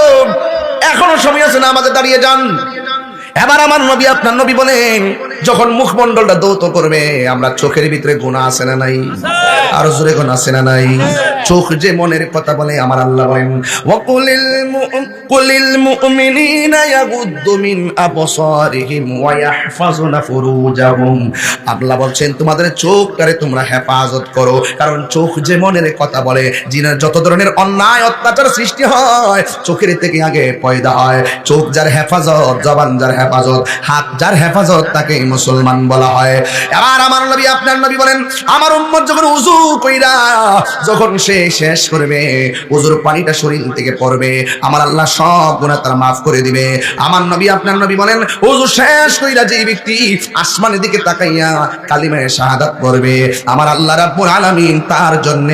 এখনো সময় আছে, নামাজে দাঁড়িয়ে যান। এবার আমার নবী, আপনার নবী বলেন, যখন মুখমণ্ডলটা দৌত করবে, আমরা চোখের ভিতরে গুনাহ আছে না নাই? আরো জোরে গুনাহ আছে না নাই? চোখ যে মনের কথা বলে, আমার আল্লাহ বলেন কুলিল মুমিনিনা ইয়াগুদ্দু মিন আবসারিহিম ওয়া ইয়াহফাজুনা ফুরুজাহুম। আল্লাহ বলছেন তোমাদের চোখটারে তোমরা হেফাজত করো, কারণ চোখ যে মনের কথা বলে। জিনের যত ধরনের অন্যায় অত্যাচার সৃষ্টি হয় চোখের থেকে আগে পয়দা হয়। চোখ যার হেফাজত, জবান যার হেফাজত, হাত যার হেফাজত, তাকে মুসলমান বলা হয়। এবার আমার নবী, আপনার নবী বলেন, আমার উম্মত যখন উযু কইরা যখন সে শেষ করবে, উযুর পানিটা শরীর থেকে পড়বে, আমার আল্লাহ সব গুনাহ তার maaf করে দিবে। আমার নবী, আপনার নবী বলেন, উযু শেষ কইরা যে ব্যক্তি আসমানের দিকে তাকাইয়া কালিমায়ে শাহাদাত পড়বে, আমার আল্লাহ রাব্বুল আলামিন তার জন্য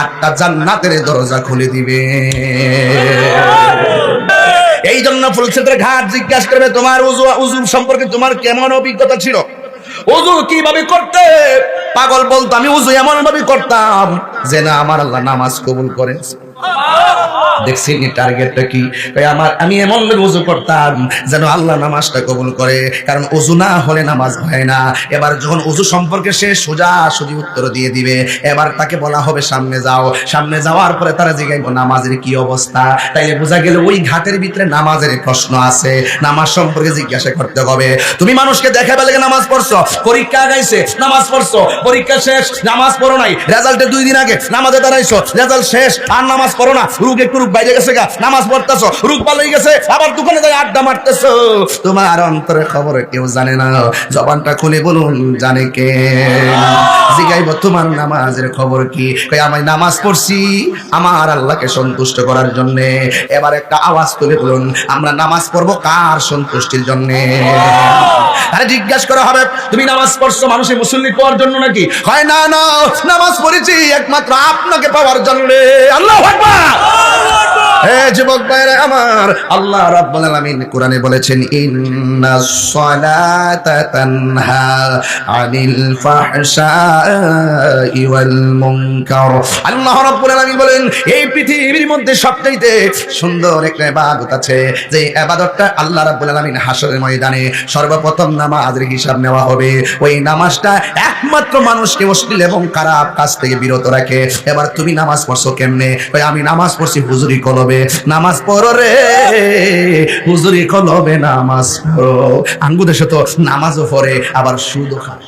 8টা জান্নাতের দরজা খুলে দিবে। এই জন্য ফুলসিরাতের ঘাট জিজ্ঞাসা করবে, তোমার উযু সম্পর্কে তোমার কেমন অভিজ্ঞতা ছিল? উযু কিভাবে করতে? পাগল বলতো, আমি উযু এমন ভাবে করতাম যে না আমার আল্লাহ নামাজ কবুল করে। দেখছি টার্গেটটা কি? আমি এমন ভাবে উযু করতাম যেন আল্লাহ নামাজটা কবুল করে, কারণ উযু না হলে নামাজ হয় না। এবার যখন উযু সম্পর্কে সে সোজাসুজি উত্তর দিয়ে দিবে, এবার তাকে বলা হবে সামনে যাও। সামনে যাওয়ার পরে তারা জিজ্ঞাসা নামাজের কি অবস্থা, তাইলে বোঝা গেল ওই ঘাটের ভিতরে নামাজের প্রশ্ন আছে। নামাজ সম্পর্কে জিজ্ঞাসা করতে হবে। তুমি মানুষকে দেখাবে লাগে নামাজ পড়ছো, পরীক্ষা গাইছে নামাজ পড়ছো, পরীক্ষা শেষ নামাজ পড়ো নাই, রেজাল্টের 2 দিন আগে নামাজে দাঁড়াইছো, রেজাল্ট শেষ আর নামাজ পড়ো না, রোগ একটু বাইরে গেছে গা, নামাজ পড়তেছো, রোগ ভালো হয়ে গেছে, আবার দোকানে যাই আড্ডা মারতেছো। তোমার অন্তরের খবর কেউ জানে না, জবানটা খুলে বলুন জানে কে? জিগাইব তোমার নামাজের খবর কি? আমি নামাজ পড়ছি আমার আল্লাহকে সন্তুষ্ট করার জন্য। এবার একটা আওয়াজ তুলে বলুন, আমরা নামাজ পড়বো কার সন্তুষ্টির জন্য? আরে জিজ্ঞাসা করা হবে, তুমি নামাজ পড়ছো মানুষের মুসল্লি পাওয়ার জন্য নাকি? হয় না, না, নামাজ পড়েছি একমাত্র আপনাকে পাওয়ার জন্য। আল্লাহু আকবার। হে যুবক ভাইরা আমার, আল্লাহ রাব্বুল আলামিন কোরআনে বলেছেন, ইন্নাস সালাতা তানহা আনিল ফাহশাই ওয়াল মুনকার। আল্লাহ রাব্বুল আলামিন বলেন, এই পৃথিবীর মধ্যে সবচাইতে সুন্দর একটা ইবাদত আছে, যে ইবাদতটা আল্লাহ রাব্বুল আলামিন হাসরের ময়দানে সর্বপ্রথম নামাজের হিসাব নেওয়া হবে। ওই নামাজটা একমাত্র মানুষকে অশ্লীল এবং খারাপ কাজ থেকে বিরত রাখে। এবার তুমি নামাজ পড়ছো কেমনে? আমি নামাজ পড়ছি হুজুরি কলবে। নামাজ পড়ো রে হুজুরি কলবে নামাজ পড়ো। আঙ্গু দেশে তো নামাজও পড়ে আবার সুদও খায়।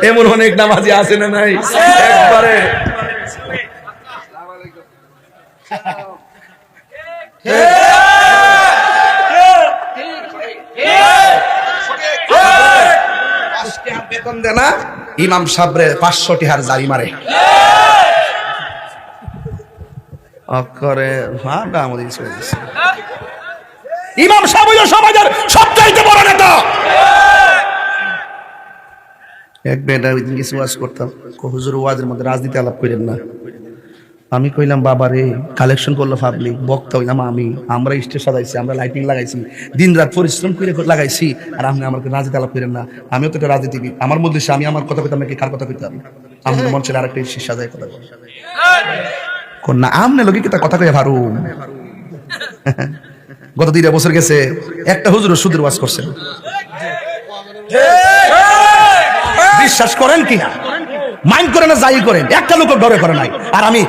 এমন অনেক নামাজি আছে না নাই? একবারে বেতন দেয় না, ইমাম সাহেবরে 500 টাকার জারি মারে অকরে ভাড়া আমাদের চলে গেছে। ইমাম সাহেব হইল সমাজের সবচাইতে বড় নেতা। এক বেটা ওই দিন কিছু ওয়াজ করতাম, হুজুর ওয়াজের মধ্যে রাজনীতি আলাপ করেন না। আমি কইলাম বাবা রে, কালেকশন করলো পাবলিক, বক্তা হইলাম আমি, আমরা স্টেজ সাজাইছি, আমরা লাইটিং লাগাইছি, দিন রাত পরিশ্রম করে লাগাইছি, আর আপনি আমাকে রাজনীতি আলাপ করেন না। আমিও তো একটা রাজনীতিবিদ, আমার মধ্যে আমি আমার কথা কইতাম নাকি কার কথা কইতাম? আমি মঞ্চের আরেকটা স্টেজ সাজাই কথা বলি না, আমনে লোকে কি তা কথা কইয়া পারু? গত 2 বছর গেছে একটা হুজুর সুদের ওয়াজ করছেন, বিশ্বাস করেন কিনা, মাইন্ড করে না যাই করেন, একটা লোক ডরে করে নাই। আর আমি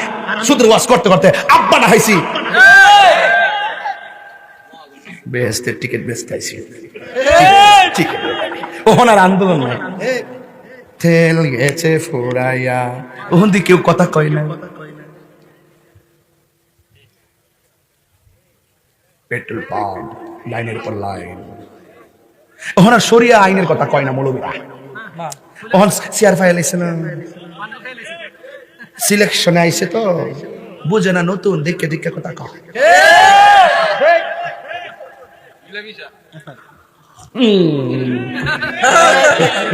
সুদের ওয়াজ করতে করতে আব্বা না খাইছি, বেহেশতের টিকিট বেচতে আইছি, ওখানে আর আন্দোলন নাই, তেল গেছে ফুরাইয়া, ওখান দিয়ে কেউ কথা কয় না। পেট্রোল পাম্প, লাইনের পর লাইন, ওখানে শরিয়া আইনের কথা কয় না মৌলবীরা। ওখানে চেয়ার ফাইল আইছে না, সিলেকশনে আইছে তো বুঝে না, নতুন দেখে দেখে কথা কয়।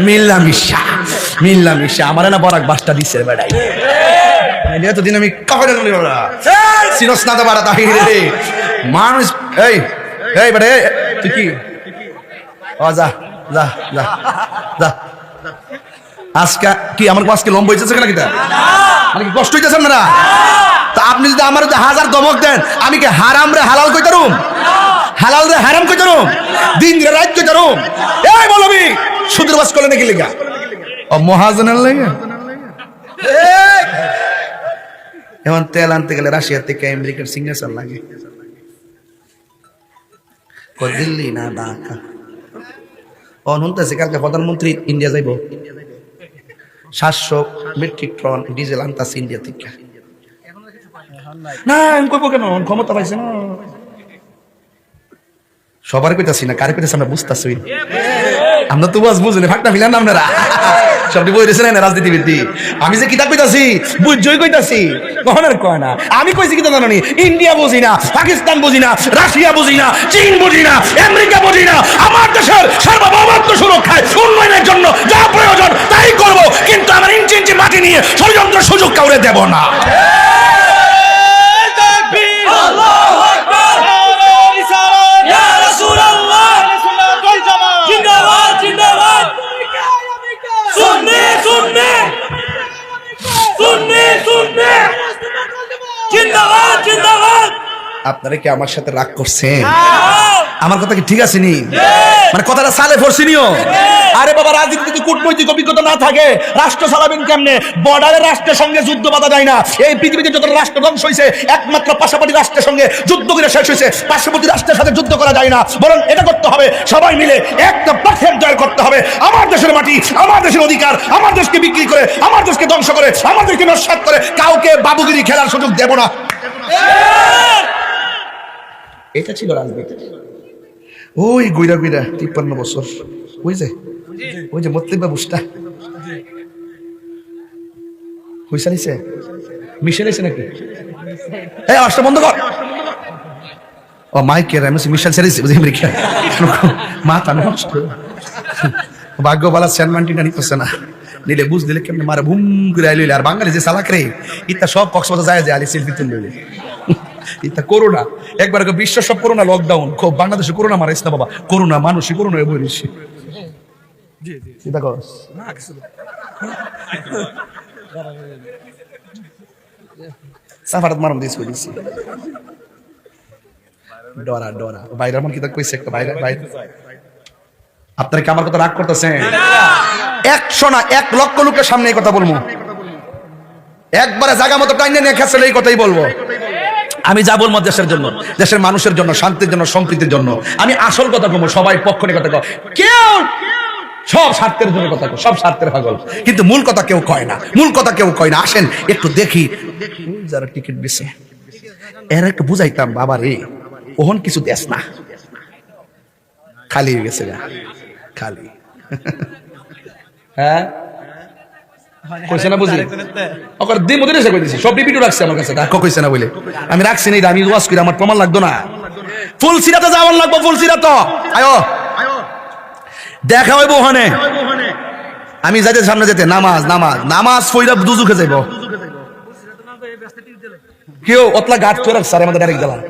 মিল্লামিশা মিল্লামিশা আমার না বরাক বাসটা দিছে বেড়াই, এতদিন আমি কাপড় সিনস না তো বাড়া তাই রে মানুষ। এই এই বেড়ে তুই কি যা যা যা যা, আজকে কি আমার আজকে লম্বা হইতেছে কেন, কিটা মানে কি কষ্ট হইতেছে না? তা আপনি যদি আমার 1000 দমক দেন, আমি কি হারাম রে হালাল কইতারুম, হালাল রে হারাম কইতারুম, দিন রে রাত কইতারুম? এই বলবি সুদের ওয়াজ করে নাকি লাগা ও মহাজনের লাগা? এখন তেল আনতে গেলে রাশিয়া থেকে আমেরিকার সিগনেচার লাগে, দিল্লি না ঢাকা। শুনতেছি কালকে প্রধানমন্ত্রী ইন্ডিয়া যাইব, 700 মেট্রিক টন ডিজেল আনতাছে ইন্ডিয়া থেকে। না আমি কইব কেন, ক্ষমতা পাইছে না। সবার কইতাছি না, কারে কইতাছি আমরা বুঝতাছি, আমরা তো বাস বুঝুনি, ফাঁকটা মিলান না আপনারা সবটি বই রয়েছে না রাজনীতিবিদ। আমি যে কিতাব কইতাছি বুঝজই কইতাছি, কখন আর কয় না। আমি কইছি কিতা জানি, ইন্ডিয়া বুঝি না, পাকিস্তান বুঝি না, রাশিয়া বুঝি না, চীন বুঝি না, আমেরিকা বুঝি না। আমার দেশের সার্বভৌমত্ব সুরক্ষায় উন্নয়নের জন্য যা প্রয়োজন তাই করব, কিন্তু আমার ইঞ্চি ইঞ্চি মাটি নিয়ে ষড়যন্ত্র সুযোগ কাউরে দেব না। আপনারা কি আমার সাথে রাগ করছেন? আমার কথা কি ঠিক আছে নি? মানে কথাটা সালে ফরসিনিও। আরে বাবা, রাজনীতিতে কূটনৈতিক অভিজ্ঞতা না থাকে রাষ্ট্র চালাবেন কেমনে? বর্ডারের রাষ্ট্রের সঙ্গে যুদ্ধ বাঁধা যায় না। এই পৃথিবীতে যত রাষ্ট্র ধ্বংস হয়েছে একমাত্র পাশাপাশি রাষ্ট্রের সঙ্গে যুদ্ধ করে শেষ হয়েছে, পার্শ্ববর্তী রাষ্ট্রের সাথে যুদ্ধ করা যায় না। বরং এটা করতে হবে সবাই মিলে একটা পক্ষের জয় করতে হবে। আমার দেশের মাটি, আমার দেশের অধিকার, আমার দেশকে বিক্রি করে, আমার দেশকে ধ্বংস করে, আমার দেশকে নস্যাৎ করে কাউকে বাবুগিরি খেলার সুযোগ দেব না। এটা ছিল রাজনীতি। ওই গুইরা গুইরা 53 বছর, ওই যে মতলিব বাবুটা হইসা নিছে, মিশে নিছে নাকি? এই আস্তে বন্ধ কর। ও মাইকের আমি মিশাল ছেড়েছি বুঝি আমেরিকা, মাথা নষ্ট। ভাগ্য বালা স্যানমান্টিনা নিতেছে না, নিলে বুঝ দিলে কেমনে মারে বুম করে আইলে। আর বাঙালি যে চালাক রে, ইতা সব কক্সবাজার যায় যে আলি সেলফি তুললে। এটা করোনা একবার বিশ্ব সব করোনা লকডাউন, খুব বাংলাদেশে করোনা মারাইস না বাবা, করোনা মানুষই করোনা বলিস। সাফারাত মারম দিস কইছি ডরা ডরা বাইরে মন কি তা কইছে একটা বাইরে বাইরে। আপনারা কি আমার কথা রাগ করতেছেন? 100 না 1 লক্ষ লোকের সামনে এই কথা বলবো, একবারে জায়গা মতো টাইনে নিয়ে খেছে এই কথাই বলবো। আমি যা বলবো দেশের জন্য, দেশের মানুষের জন্য, শান্তির জন্য, সম্প্রীতির জন্য। আমি আসল কথা বলবো, সবাই পক্ষ নিয়ে কথা কয়, কেউ সব স্বার্থের জন্য কথা কয়, সব স্বার্থের পাগল, কিন্তু মূল কথা কেউ কয় না, মূল কথা কেউ কয় না। আসেন একটু দেখি যারা টিকিট বেছে এরা একটু বুঝাইতাম, বাবা রে ওহন কিছু দেশ না, খালি হয়ে গেছে খালি। হ্যাঁ কইছে না বুঝি ওকর দিন মধ্যে এসে কই দিছি সব রিপিট রাখছে আমার কাছে ডাক কইছে না বলে আমি রাখছি না আমি ওয়াজ করি আমার প্রমাণ লাগতো না ফুল সিরাতে যাওয়ার লাগবো ফুল সিরাত আয়ো দেখা হইব ওখানে আমি যাইতে সামনে যেতে নামাজ নামাজ নামাজ পড়া দুজুকে যাইব কেউ অতলা গাট করে রাখছে আমাদের ডাইরেক্ট গেলাম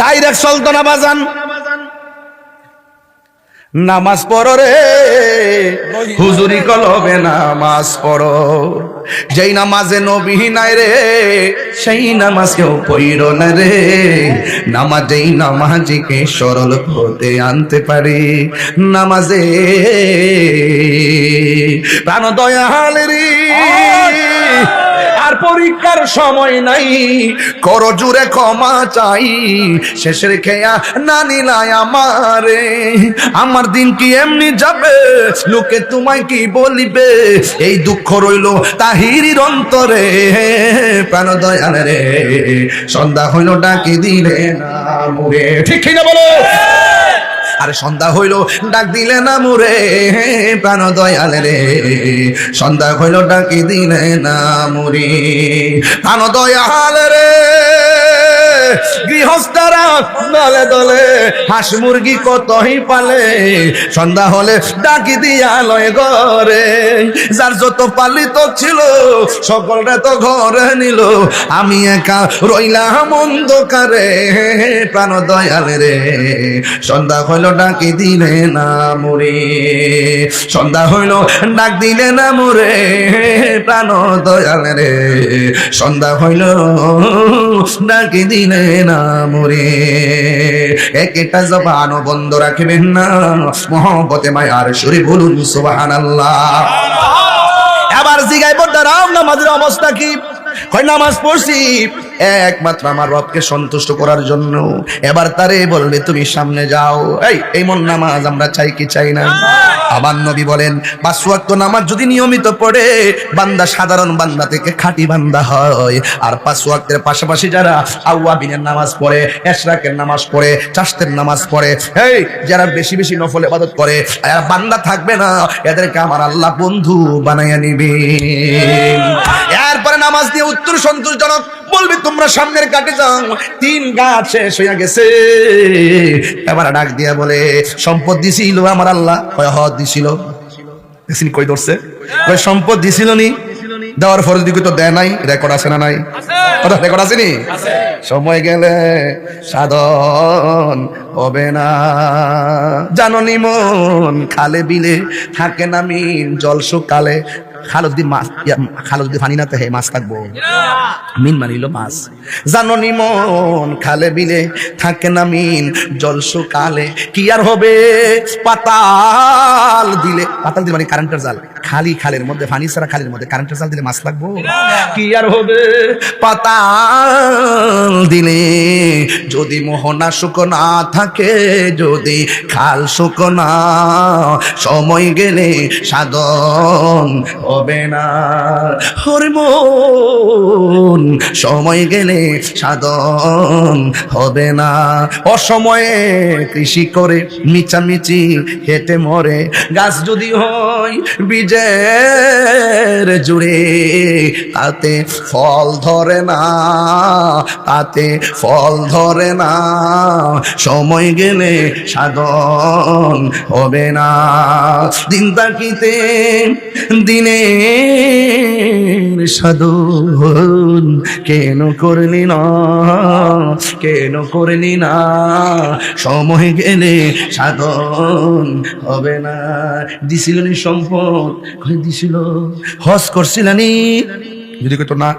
ডাইরেক্ট চলতো না বাজান নামাজ পড়ো রে হুজুরি কলবে নামাজ পড়ো যেই নামাজে নবী নাই রে সেই নামাজ কেউ পড়ো না রে নামাজেই নামাজিকে সরল হতে আনতে পারে নামাজে প্রাণ দয়াল রে আর পরীক্ষার সময় নাই করো জুড়ে ক্ষমা চাই শেষের খেয়া না নিলাই আমারে আমার দিন কি এমনি যাবে লোকে তোমায় কি বলিবে এই দুঃখ রইল তাহিরির অন্তরে প্রাণ দয়াল রে সন্ধ্যা হইল ডাকি দিলে না মুরে ঠিক ঠিক না বলো আরে সন্ধ্যা হইল ডাক দিলে না মুরে প্রাণ দয়াল রে সন্ধ্যা হইল ডাকি দিলে না মুরে প্রাণ দয়াল রে গৃহস্থরা দলে দলে হাঁস মুরগি কতই পালে সন্ধ্যা হলে ডাকি দিয়া লয় ঘরে যার যত পালিত ছিল সকলটা তো ঘরে নিল আমি একা রইলাম অন্ধকারে প্রাণ দয়াল রে সন্ধ্যা হইল ডাকি দিলে না মুরে সন্ধ্যা হইল ডাক দিলে না মুরে প্রাণ দয়াল রে সন্ধ্যা হইল ডাকি দিলে না মুরে একটা জবান বন্ধ রাখবেন না মহব্বতে মায়ার সুরে বলুন সুবহানাল্লাহ এবার জিগাইব দাঁড়াও নামাজের অবস্থা কি কয় নামাজ পড়ছি একমাত্র আমার রবকে সন্তুষ্ট করার জন্য এবার তারে বলবে তুমি সামনে যাও এই মন নামাজ আমরা চাই কি চাই না আবার নবী বলেন 5 ওয়াক্ত নামাজ যদি নিয়মিত পড়ে বান্দা সাধারণ বান্দা থেকে খাঁটি বান্দা হয় আর 5 ওয়াক্তের পাশাপাশি যারা আওয়াবিনের নামাজ পড়ে ইশরাকের নামাজ পড়ে চাশতের নামাজ পড়ে যারা বেশি বেশি নফল ইবাদত করে বান্দা থাকবে না এদেরকে আমার আল্লাহ বন্ধু বানাইয়া নিবে এরপরে নামাজ দিয়ে উত্তর সন্তোষজনক বলবে তোমরা সামনের কাটে যাও 3 গাছ শেষ হয়ে গেছে এবার ডাক দিয়া বলে সম্পদ দিছিল আমার আল্লাহ কয় হ দিছিল দেখছেন কই ধরছে কয় সম্পদ দিছিল নি দেওয়ার পরে যদি তো দেয় নাই রেকর্ড আছে না নাই কথা রেকর্ড আছে নি সময় গেলে সাধন হবে না জাননি মন খালে বিলে থাকে না মিন জল শুকালে খাল যদি পানি না থাকে মাছ থাকবো মিন মানিল মাছ জাননি মন খালে বিলে থাকে না মিন জল শুকালে কি আর হবে পাতাল দিলে মানে কারেন্টের জাল খালি খালের মধ্যে পানি ছাড়া খালের মধ্যে কারেন্টের জাল দিলে মাছ লাগবো কি আর হবে পাতাল দিলে যদি মোহনা শুকো না থাকে যদি খাল শুকো না সময় গেলে সাধন হবে না হরে মন সময় গেলে সাধন হবে না অসময়ে কৃষি করে মিচামিচি হেঁটে মরে গাছ যদি হয় বীজের জুড়ে তাতে ফল ধরে না তাতে ফল ধরে না সময় গেলে সাধন হবে না দিন তাকিতে দিনের সাধন কেন করলি না কেন করলি না সময় গেলে সাধন হবে না দিছিল নি সম্পদ দিছিল হজ করছিল নি যদি কইতো না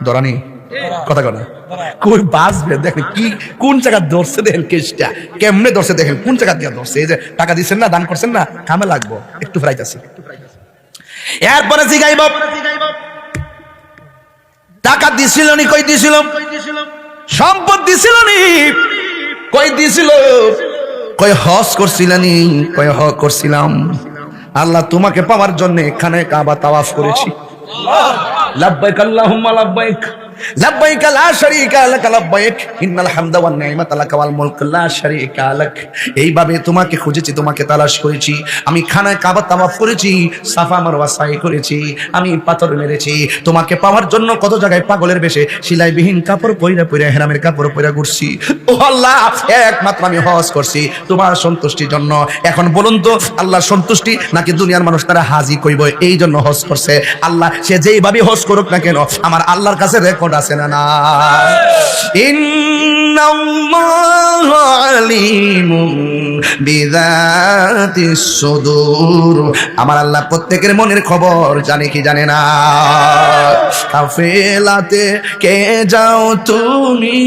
ধরানি কথা কথা কই বাঁচবে দেখেন কি কোন জায়গা ধরছে দেখেন কেসটা কেমনে ধরছে দেখেন কোন জায়গা দিয়ে ধরছে এই যে টাকা দিচ্ছেন না দান করছেন না কামে লাগবো একটু ফ্রাইতাছি এরপরে জিগাইব টাকা দিছিল নি কই দিছিল সম্পদ দিছিল নি কই দিছিল কই হজ করছিলানি কই হ করছিলাম আল্লাহ তোমাকে পাওয়ার জন্য এখানে কাবা তাওয়াফ করেছি লাব্বাইক আল্লাহুম্মা লাব্বাইক লাব্বাইক লা শারীকা লাক লাব্বাইক ইন্নাল হামদা ওয়ান নি'মাতা লাক ওয়াল মুলক লা শারীকা লাক। এইভাবে তোমাকে খুঁজেছি, তোমাকে তালাশ করেছি। আমি খানায় কাবা তাওয়াফ করেছি, সাফা মারওয়া সাই করেছি, আমি পাথর মেরেছি। তোমাকে পাওয়ার জন্য কত জায়গায় পাগলের বেশে সিলাইবিহীন কাপড় পইরা পইরা হেরামের কাপড় পইরা ঘুরছি। ও আল্লাহ, একমাত্র আমি হজ করছি তোমার সন্তুষ্টির জন্য। এখন বলুন তো, আল্লাহর সন্তুষ্টি নাকি দুনিয়ার মানুষ তারা হাজি কইব এই জন্য হজ করছে? আল্লাহ সে যেইভাবে হজ করুক না কেন, আমার আল্লাহর কাছে রেকর্ড আছে না না? ইন্নাল্লাহু আলিমুন বিযাতিস সুদূর। আমার আল্লাহ প্রত্যেকের মনের খবর জানে কি জানে না? কাফেলাতে কে যাও তুমি,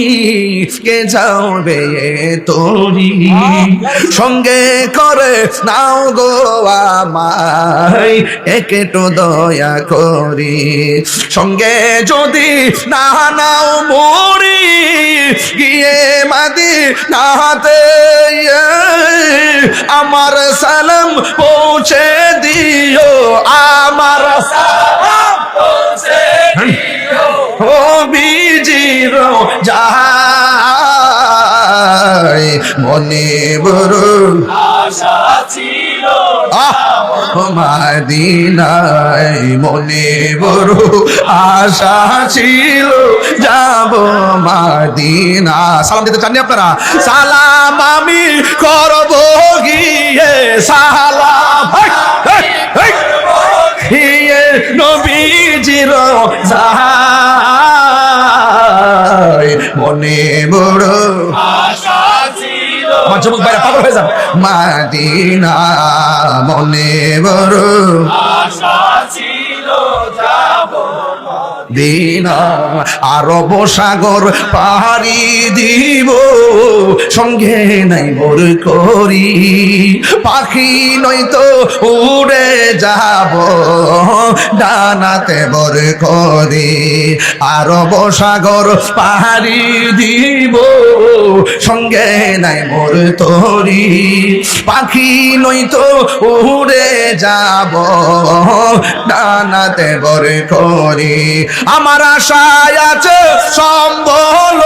কে যাও বে তোরি, সঙ্গে করে নাও গো আমায় একটু দয়া করি। সঙ্গে যদি না নাও মরি, গিয়ে মদিনাতে আমার সালাম পৌঁছে দিও, আমার সালাম পৌঁছে দিও। ও বিজির যায় মনে বড় আশা ছিল মদিনায়, মনে বড় আশা ছিল যাব মদিনা। সালাম দিতে চাননি আপনারা? সালাম আমি করব গিয়ে, সালাম গিয়ে নবীজির যায় মনে বড় আশা ছিল। আমার যুবক ভাইরা পাগল হয়ে যান। মদিনা মনে বড় আশা ছিল যাব দিনা। আরব সাগর পাহাড়ি দিব, সঙ্গে নাই মোর করি, পাখি নয়তো উড়ে যাব ডানাতে বর করি। আরব সাগর পাহাড়ি দিব, সঙ্গে নাই মোর তরি, পাখি নয়তো উড়ে যাব ডানাতে বর করি। আমার আশায় আছে সম্বল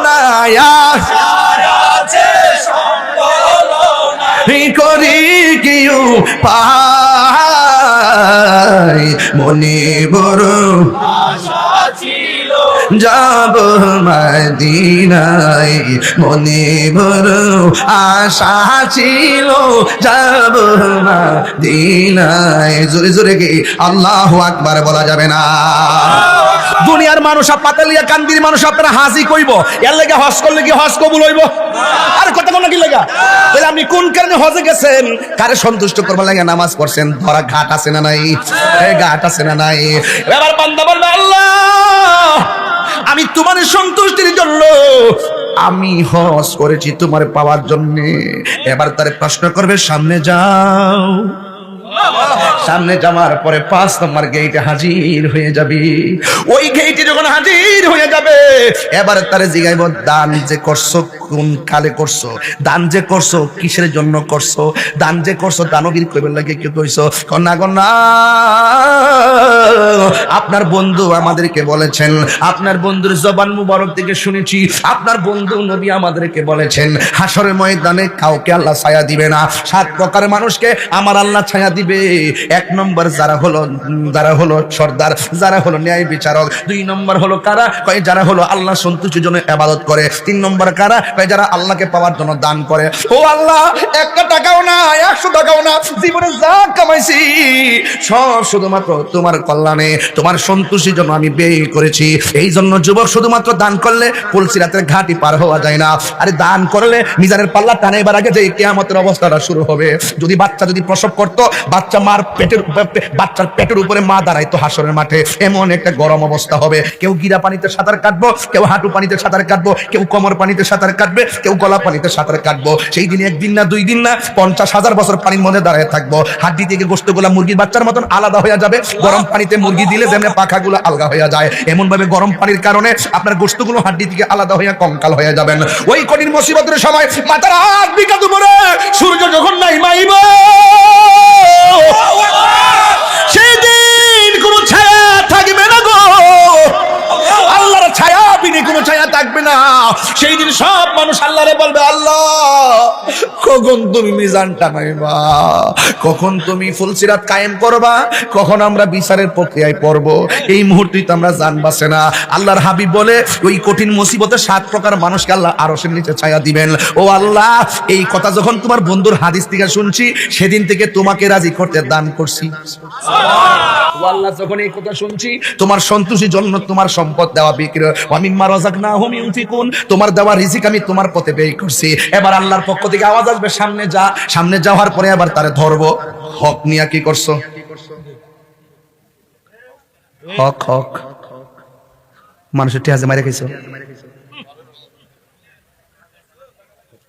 নাই, আশায় আছে সম্বল নাই, করি কি পাই মনে বড় আশা ছিল যাব মদিনায়, মনে বড় আশা ছিল যাব মদিনায়। জোরে জোরে কি আল্লাহু আকবার বলা যাবে না? দুনিয়ার মানুষ পাতালিয়া কান্দির মানুষ আপনারা হাজি কইব, এর লাগা হজ করলে কি হজ কবুল হইব? আর কথা কোন কি লাগা? তাহলে আপনি কোন কারণে হজে গেছেন? কারে সন্তুষ্ট করবার লাগা নামাজ পড়ছেন? ধরা ঘাট আছে না নাই? এই ঘাট আছে না নাই? এবার বান্দা বলবে, আল্লাহ আমি তোমার সন্তুষ্টির জন্য আমি হজ করেছি তোমার পাওয়ার জন্য। এবার তারে প্রশ্ন করবে, সামনে যাও। সামনে যাওয়ার পরে 5 নম্বর গেটে হাজির হয়ে যাবি। ওই গেটে যখন হাজির হয়ে যাবে, এবার তারে জিগাইব, দান যে করছো কোন কালে করছো, দান যে করছো কিসের জন্য করছো, দান যে করছো দানবীর কইবার লাগে কি কইছো? কন্যা কন্যা আপনার বন্ধু আমাদেরকে বলেছেন, আপনার বন্ধুর জবান মুবারক থেকে শুনেছি, আপনার বন্ধু নবী আমাদেরকে বলেছেন, হাসরের ময়দানে কাউকে আল্লাহ ছায়া দিবে না। 7 প্রকার মানুষকে আমার আল্লাহ ছায়া দিবে। 1 নম্বর যারা হলো সর্দার, যারা হলো ন্যায় বিচারক। 2 নম্বর হলো কারা? কয় যারা হলো আল্লাহ সন্তুষ্টির জন্য ইবাদত করে। 3 নম্বর কারা? কয় যারা আল্লাহকে পাওয়ার জন্য দান করে। ও আল্লাহ, 1 টাকাও না, 100 টাকাও না, জীবনে যা কামাইছি সব শুধুমাত্র তোমার কল্যাণে, তোমার সন্তুষ্টির জন্য আমি ব্যয় করেছি। এই জন্য যুবক, শুধুমাত্র দান করলে পুলসিরাতের ঘাটি পার হওয়া যায় না। আরে দান করলে মিজানের পাল্লা টানাইবার আগে যে কিয়ামতের অবস্থাটা শুরু হবে। যদি বাচ্চা যদি প্রসব করতো, বাচ্চার পেটের উপরে মা দাঁড়াইতো হাসরের মাঠে, এমন একটা গরম অবস্থা হবে। কেউ গিরা পানিতে সাঁতার কাটবো, কেউ হাঁটু পানিতে সাঁতার কাটবো, কেউ কোমর পানিতে সাঁতার কাটবে, কেউ গলা পানিতে সাঁতার কাটবো। সেই দিনে 1 দিন না 2 দিন না 50,000 বছর পানির মধ্যে দাঁড়িয়ে থাকবো। হাড্ডি থেকে গোশতগুলা মুরগির বাচ্চার মতন আলাদা হয়ে যাবে। গরম পানিতে মুরগি দিলে যেমন পাখাগুলো আলগা হয়ে যায়, এমন ভাবে গরম পানির কারণে আপনার গোশতগুলো হাড্ডি থেকে আলাদা হয়ে কঙ্কাল হয়ে যাবেন। ওই কঠিন মুসিবতের সময় মাথার 8 বিঘা উপরে সূর্য যখন নাই মাইব, সেদিন কোনো ছায়া থাকবে না গো। আল্লাহর ছায়া মানুষ আল্লাহরে বলবে, আল্লাহ কখন তুমি মিজান টানাইবা, কখন তুমি ফুলসিরাত কায়েম করবা, কখন আমরা বিচারের প্রক্রিয়ায় পড়ব। এই মুহূর্তে তো আমরা জান বাসে না। আল্লাহর হাবিব বলে ওই কঠিন মুসিবতে 7 প্রকার মানুষকে আল্লাহ আরশের নিচে ছায়া দিবেন। ও আল্লাহ, এই কথা যখন তোমার বন্ধুর হাদিস থেকে শুনছি, সেদিন থেকে তোমাকে রাজি করতে দান করছি। ও আল্লাহ, যখন এই কথা শুনছি, তোমার সন্তুষ্টির জন্য তোমার সম্পদ দেওয়া বিক্রি, ওয়া মিম্মা রাযাকনাহুম ইউনফিকুন, তোমার দেওয়া রিজিক আমি তোমার পথে ব্যয় করছি। এবার আল্লাহর পক্ষ থেকে আওয়াজ আসবে, সামনে যা। সামনে যাওয়ার পরে আবার তারে ধরবো। হক নিয়া কি করছো? হক হক মানুষের টিহাজে মাইরে খাইছো?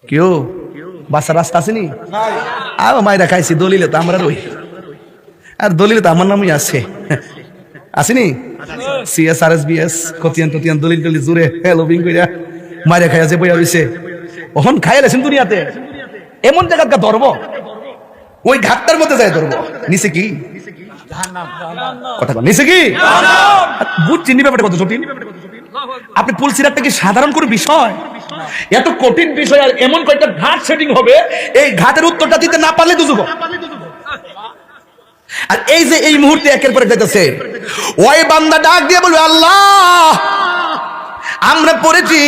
কেউ বাসার রাস্তা আসেনি? মাইরা খাইছি, দলিলে তো আমরা রই, আর দলিলে তো আমার নামই আছে, আসেনি? CSRSBS কতিয়ান টতিয়ান দলিল টলিল জুড়ে লবিং কইরা মাইরা খাইয়া যে বইয়া রইছে। ওহন খাইয়া লেছেন দুনিয়াতে, এমন জায়গা ধরব, ওই ঘাটটার মধ্যে যায় ধরব। নিচে কি কথা, নিচে কি বুঝছি? ব্যাপারটা কত জটিল। আপনি পুলসিরাতটা কি সাধারণ কোনো বিষয়? এত কঠিন বিষয়, আর এমন কয়েকটা ঘাট সেটিং হবে, এই ঘাটের উত্তরটা দিতে না পারলে দুজব। আর এই যে এই মুহূর্তে একের পর এক যাইতেছে, ওই বান্দা ডাক দিয়ে বলবে, আল্লাহ আমরা পড়েছি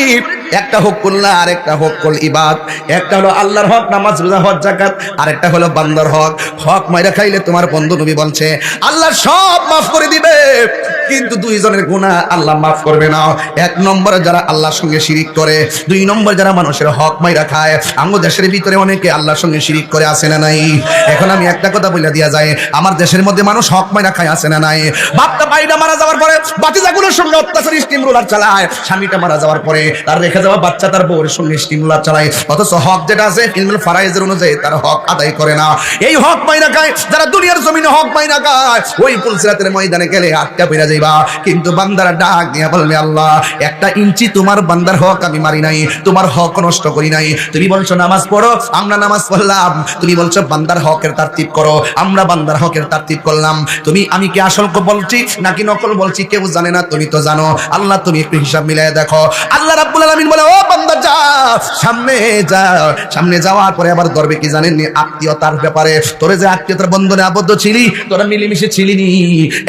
একটা হকুল্লাহ আর একটা হকুল ইবাদ, একটা হলো আল্লাহর হক নামাজ রোজা হজ যাকাত, আর একটা হলো বান্দার হক। হক মাইরা খাইলে তোমার বন্ধু নবী বলছে আল্লাহ সব মাফ করে দিবে, কিন্তু 2 জনের গুনাহ আল্লাহ মাফ করবে না। 1 নম্বরে যারা আল্লাহর সঙ্গে শিরিক করে, 2 নম্বর যারা মানুষের হক মাইরা খায়। আমাদের দেশের ভিতরে অনেকে আল্লাহর সঙ্গে শিরিক করে, আছে না নাই? এখন আমি একটা কথা বলে দিয়া যায়, আমার দেশের মধ্যে মানুষ হক মাইরা খায়, আছে না নাই? বাপটা ভাইটা মারা যাওয়ার পরে বাতিজাগুলোর সঙ্গে অত্যাচার স্টিম রোলার চালায়, স্বামীটা মারা যাওয়ার পরে তার রেখে যাওয়া বাচ্চা তার বউয়ের সঙ্গে স্টিম রোলার চালায়, অথচ হক যেটা আছে ইলমুল ফারাইজের অনুযায়ী তার হক আদায় করে না। এই হক মাইরা খায় যারা দুনিয়ার জমিনে হক মাইরা খায়, ওই পুলসিরাতের ময়দানে গেলে আটকা পড়ে যাইবা। কিন্তু বান্দারা ডাক দিয়া বলবে, আল্লাহ 1 ইঞ্চি তোমার বান্দার হক আমি মারি নাই, তোমার হক নষ্ট করি নাই। তুমি বলছো নামাজ পড়ো, আমরা নামাজ পড়লাম। তুমি বলছো বান্দার হকের তারতিব করো, আমরা বান্দার হকের তারতিব করলাম। আমি কি আসল বলছি নাকি নকল বলছি কেউ জানে না, তুমি তো জানো। আল্লাহ তুমি একটু হিসাব মিলাই দেখো। আল্লাহ রাব্বুল আলামিন বলে, ও বান্দা যা, সামনে যা। সামনে যাওয়ার পরে আবার ধরবে কি জানেন? আত্মীয়তার ব্যাপারে। তোরে যে আত্মীয়তার বন্ধনে আবদ্ধ ছিলি, তোরা মিলেমিশে ছিলি নি,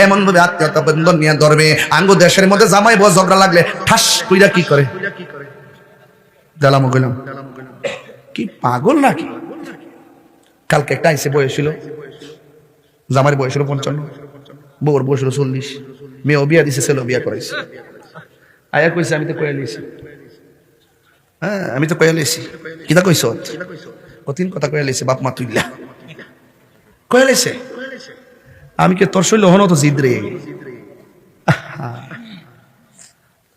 এমন ভাবে আত্মীয়তা বন্ধন নিয়ে ধরবে। আঙ্গু দেশের মধ্যে জামাই বউ ঝগড়া লাগলে ঠাস কইরা কি করে? জালামো কইলাম কি পাগল নাকি? কালকে একটা আইসে বয়স ছিল, জামাইয়ের বয়স ছিল 55, বউর বয়স ছিল 40। মেয়েও বিয়া দিছে, ছেলেও বিয়া করাইছে। আয়া কইছে আমি তো কইয়া লিছি, হ্যাঁ আমি তো কইয়া লিছি। কিতা কইছ? কঠিন কথা কইয়া লিছে, বাপ মা তুইলা কইয়া লিছে। আমি কে তোর শৈল হন তো জিদ্রে।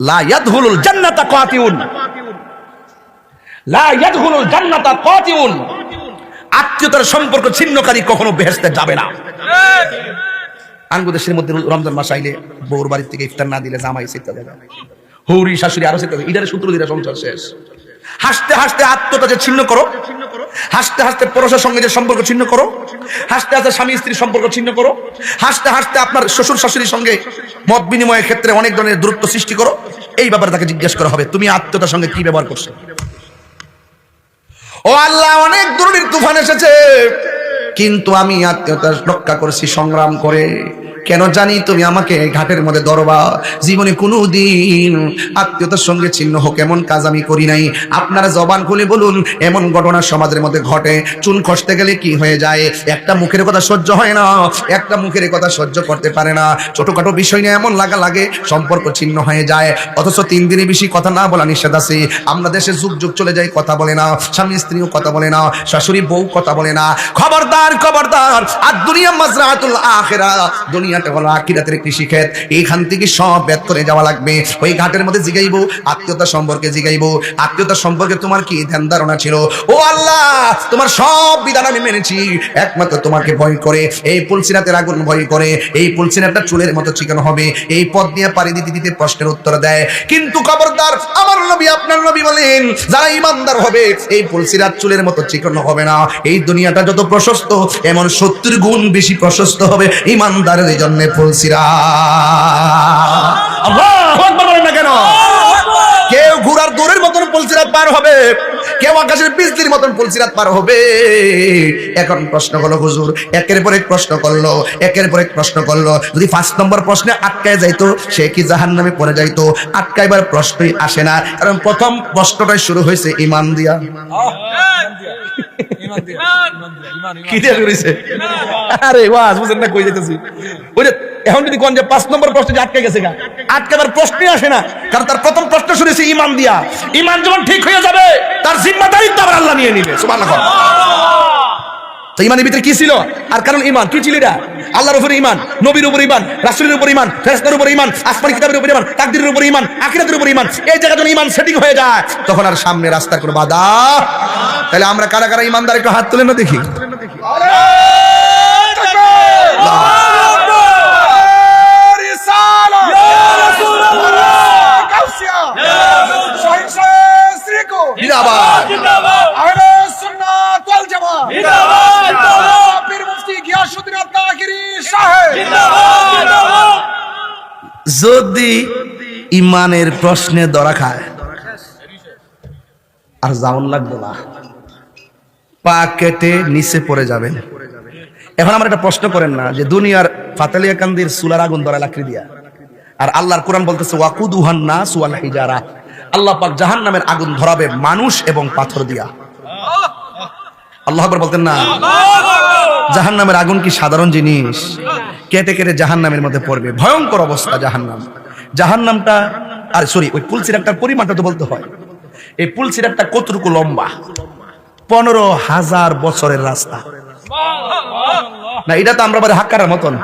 লা ইয়াদখুলুল জান্নাতা কাতিউন, লা ইয়াদখুলুল জান্নাতা কাতিউন। আত্মীয়তার সম্পর্ক ছিন্নকারী কখনো বেহেশতে যাবে না। আঙ্গুদেশের মধ্যে রমজান মাস আইলে বউর বাড়ি থেকে ইফতার না দিলে জামাই চিন্তা দেবে, হৌরি শাশুড়ি আরো চিন্তা দেবে। ইদারে সূত্র দিলে সংসার শেষ। হাসতে হাসতে আত্মীয়তা যে ছিন্ন করো, হাসতে হাসতে পরশের সঙ্গে যে সম্পর্ক ছিন্ন করো, হাসতে হাসতে স্বামী স্ত্রীর সম্পর্ক ছিন্ন করো, হাসতে হাসতে আপনার শ্বশুর শাশুড়ির সঙ্গে মত বিনিময়ের ক্ষেত্রে অনেক ধরনের দূরত্ব সৃষ্টি করো। এই ব্যাপারে তাকে জিজ্ঞেস করা হবে তুমি আত্মীয়তার সঙ্গে কি ব্যবহার করছো। ও আল্লাহ, অনেক ধরনের তুফান এসেছে, কিন্তু আমি আত্মীয়তা রক্ষা করেছি সংগ্রাম করে। কেন জানি তুমি আমাকে ঘাটের মধ্যে ধরবা। জীবনে কোনোদিন আত্মীয়তার সঙ্গে ছিন্ন হোক এমন কাজ আমি করি নাই। আপনারা জবান খুলে বলুন, এমন ঘটনা সমাজের মধ্যে ঘটে। চুন খসতে গেলে কি হয়ে যায়? একটা মুখের কথা সহ্য হয় না, একটা মুখের কথা সহ্য করতে পারে না। ছোটখাটো বিষয় নিয়ে এমন লাগা লাগে সম্পর্ক ছিন্ন হয়ে যায়। অথচ 3 দিনের বেশি কথা না বলা নিষেধ আছে। আমরা দেশে যুগ যুগ চলে যাই, কথা বলে না, স্বামী স্ত্রীও কথা বলে না, শাশুড়ি বউ কথা বলে না। খবরদার খবরদার, আর দুনিয়া মাজরাতুল আখিরা, দুনিয়াটা হলো আখিরাতের কৃষিক্ষেত। এইখান থেকে সব বেদ করে যাওয়া লাগবে। ওই ঘাটের মধ্যে জিগাইবো আত্মীয়তা সম্পর্কে, জিগাইবো আত্মীয়তা সম্পর্কে তোমার কি ধ্যান ধারণা ছিল। ও আল্লাহ, তোমার সব বিধান আমি মেনেছি, একমাত্র তোমাকে ভয় করে। এই পুলসিরাতের আগুন ভয় করে। এই পুলসিরাতটা চুলের মতো চিকন হবে। এই পথ দিয়ে পাড়ি দিতে দিতে প্রশ্নের উত্তর দেয়। কিন্তু খবরদার, আমার নবী আপনার নবী বলেন, যারা ইমানদার হবে এই পুলসিরাত চুলের মতো চিকন হবে না। এই দুনিয়াটা যত প্রশস্ত, এমন 70 গুণ বেশি প্রশস্ত হবে ইমানদারের জন্য পুলসিরাত। আল্লাহু আকবার বলেন না কেন? কেউ ঘোড়ার দৌড়ের মতন পুলসিরাত পার হবে, কেউ আকাশের বিজলির মতন পুলসিরাত পার হবে। এখন প্রশ্ন হলো হুজুর, একের পর এক প্রশ্ন করলো, একের পর এক প্রশ্ন করলো, যদি 5 নম্বর প্রশ্নে আটকায় যাইতো সে কি জাহান্নামে পড়ে যাইতো? আটকাইবার প্রশ্নই আসে না, কারণ প্রথম প্রশ্নটাই শুরু হয়েছে ঈমান দিয়া। কি দিয়ে শুরু হয়েছে? আরে ওয়াজ বুঝেন না কই যাইতেছি? ওই যে এখন যদি কোন যে 5 নম্বর প্রশ্নে আটকে গেছে গা, আটকাবার প্রশ্নই আসে না, কারণ তার প্রথম প্রশ্ন শুনেছে ঈমান দিয়া। ঈমান যখন ঠিক হয়ে যাবে তার জিম্মাদারিত্ব আবার আল্লাহ নিয়ে নিবে। সুবহানাল্লাহ। তো ঈমানের ভিতরে কি ছিল? আর কারণ ঈমান কি ছিল? এটা আল্লাহর উপরে ঈমান, নবীর উপরে ঈমান, রাসূলের উপরে ঈমান, ফেরেশতার উপরে ঈমান, আসমানি কিতাবের উপরে ঈমান, তাকদীরের উপরে ঈমান, আখিরাতের উপরে ঈমান। এই জায়গায় যখন ঈমান সেটিং হয়ে যায় তখন আর সামনে রাস্তার কোনো বাধা। তাহলে আমরা কারা কারা ঈমানদার একটু হাত তুলে না দেখি। যদি ইমানের প্রশ্নে ধরা খায় আর জাউন লাগবে না, পা কেটে নিচে পড়ে যাবেন। এখন আমার একটা প্রশ্ন করেন না যে দুনিয়ার ফাতালিয়া কান্দির চুলার আগুন ধরা লাকড়ি দিয়া, আর আল্লাহর কোরআন বলতেছে ওয়াকুদুহান নাস ওয়াল হিজারা, আল্লাহ পাক জাহান্নামের আগুন ধরাবে মানুষ এবং পাথর দিয়া। আল্লাহু আকবার বলতেন না? জাহান্নামের আগুন কি সাধারণ জিনিস? কেটে কেটে জাহান্নামের মধ্যে পড়বে, ভয়ঙ্কর অবস্থা জাহান্নাম। জাহান্নামটা আর সরি ওই পুলসিরাতটার পরিমাণটা তো বলতে হয়। এই পুলসিরাতটা কতটুকু লম্বা? 15,000 বছরের রাস্তা। না এটা তো আমরা বলে হাক্কার মতন,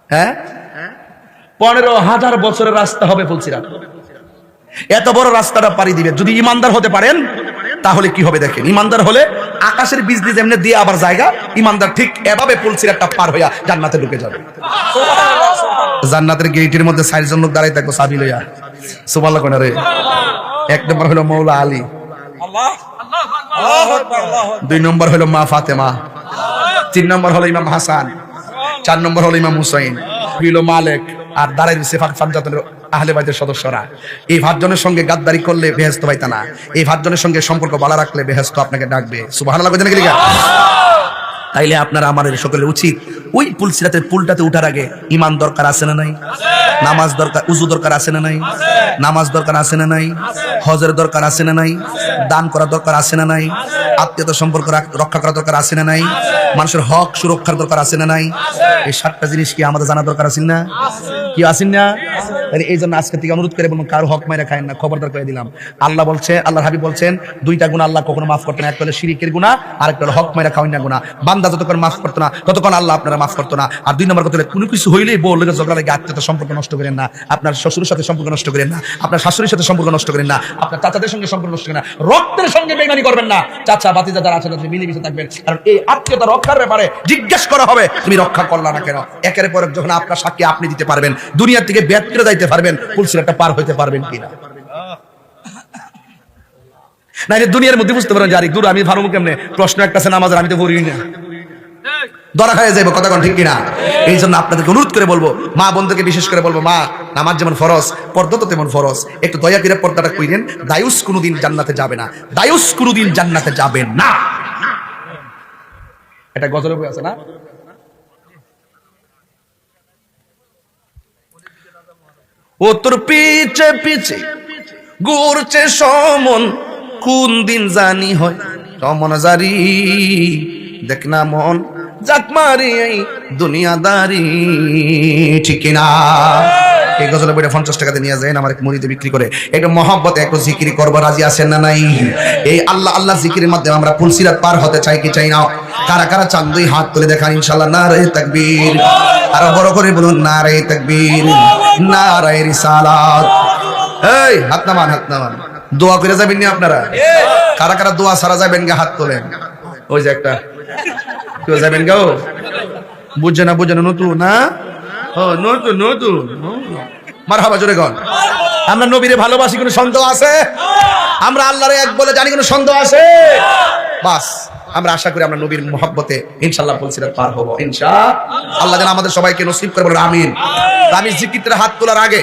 হ্যাঁ 15,000 বছরের রাস্তা হবে পুলসিরাত। এত বড় রাস্তাটা পাড়ি দিবে। যদি ইমানদার হতে পারেন তাহলে কি হবে দেখেন। ইমানদার হলে আকাশের বিজলি যেমনি দিয়ে আবার জায়গা, ইমানদার ঠিক এভাবে পুলসিরাতটা পার হইয়া জান্নাতে ঢুকে যাবে। জান্নাতের গেটের মধ্যে 4 জন লোক দাঁড়াই থাকবো চাবি লইয়া। সুবহানাল্লাহ কোন রে? 1 নম্বর হলো মৌলা আলী, 2 নম্বর হলো মা ফাতেমা, 3 নম্বর হলো ইমাম হাসান, 4 নম্বর হলো ইমাম হুসাইন, হলো মালিক, আর দাঁড়াই দিছে ফানজাতের আহলে বাইতের সদস্যরা। এই 5 জনের সঙ্গে গাদ্দারি করলে বেহেশত পাইতা না, এই 5 জনের সঙ্গে সম্পর্ক ভালো রাখলে বেহেশত আপনাকে ডাকবে। সুবহানাল্লাহ কইতেন কি লিখা? তাইলে আপনারা আমাদের সকলের উচিত ওই পুলসিরাতের পুলটাতে উঠার আগে ঈমান দরকার আছে না নাই? নামাজ দরকার, উযু দরকার আছে না নাই? নামাজ দরকার আছে না নাই? হজের দরকার আছে না নাই? দান করা দরকার আছে না নাই? আত্মীয়তা সম্পর্ক রক্ষা করা দরকার আছে না নাই? মানুষের হক সুরক্ষার দরকার আছে না নাই? এই 7টা জিনিস কি আমাদের জানা দরকার আছে না? কি আছেন না? তাহলে এই জন্য আজকে থেকে অনুরোধ করে বলুন, কারো হক মাইরা খায়েন না, খবরদার করে দিলাম। আল্লাহ বলছে, আল্লাহর হাবিব বলছেন 2টা গুনাহ আল্লাহ কখনো মাফ করতেন না। একটা হলো শিরকের গুনাহ, আর একটা হলো হক মাইরা খাওয়ান না গুনাহ। বান্দা যতক্ষণ মাফ করতো না ততক্ষণ আল্লাহ আপনারা মাফ করতো না। আর 2 নম্বর কথা হলো কোনো কিছু হইলেই বউ লোকের ঝগড়া লাগে আত্মীয়তা সম্পর্ক নষ্ট করেন না, আপনার শ্বশুরের সাথে সম্পর্ক নষ্ট করেন না, আপনার শাশুড়ির সাথে সম্পর্ক নষ্ট করেন না, আপনার চাচাদের সঙ্গে সম্পর্ক নষ্ট করেন না, রক্তের সঙ্গে বেইমানি করবেন না। চাচা ভাতিজা যারা আছে তাদের মিলেমিশে থাকবেন, কারণ এই আত্মীয়তা রক্ষার ব্যাপারে জিজ্ঞেস করা হবে তুমি রক্ষা করলা না কেন। একের পর এক যখন আপনার সাক্ষী আপনি দিতে পারবেন, দুনিয়া থেকে বেত্রে যাইতে পারবেন, পুলসিরাতটা পার হইতে পারবেন কিনা। না এটা দুনিয়ার মধ্যে বুঝতে পারেন যে আরেক দূর আমি ভারমু কেমনে, প্রশ্ন একটা আছে নামাজের, আমি তো পড়ি না, ধরা খায় যাইব, কথা কোন ঠিক কিনা। এই জন্য আপনাদেরকে অনুরোধ করে বলবো, মা বোনদেরকে বিশেষ করে বলবো, মা নামাজ যেমন ফরজ, পর্দা তো তেমন ফরজ, একটু দয়া করে পর্দাটা কইরেন। দায়ুস কোনোদিন জান্নাতে যাবে না, দায়ুস কোনোদিন জান্নাতে যাবে না। এটা গজলে বই আছে না? ও তোর পিছে পিছে ঘুরছে সমন, কোন দিন জানি হয় সমন জারি, দেখ না মন জাক মারি এই দুনিয়াদারি, ঠিক না? এই গজলের বইটা 50 টাকাতে নিয়ে যায়, আমার এক মুরিদে বিক্রি করে। একটু মহব্বতে একটু জিকির করবো, রাজি আছেন না নাই? এই আল্লাহ আল্লাহ জিকিরের মাধ্যমে আমরা পুলসিরাত পার হতে চাই কি চাই না? কারা কারা চান 2 হাত তুলে দেখান ইনশাআল্লাহ। নারে তাকবীর, আরো বড় করে বলুন নারে তাকবীর, নারে রিসালাত। এই হাত নামান, হাত নামান, দোয়া করে যাবেন না আপনারা? কারা কারা দোয়া ছাড়া যাবেন গা হাত তোলেন। ওই যে একটা কেউ যাবেন গাও, বুঝছে না, বুঝে না, নতুন না, ও নতুন নতুন, মারহাবা জোরে গন। আমরা নবীরে ভালোবাসি, কোনো সন্দেহ আছে? আমরা আল্লাহরে এক বলে জানি, কোনো সন্দেহ আছে? বাস আমরা আশা করি আমরা নবীর মহব্বতে ইনশাআল্লাহ পুলসিরাত পার হবো ইনশাআল্লাহ। যেন আমাদের সবাইকে নসিব করে বলেন আমিন। আমি জিকিরের হাত তোলার আগে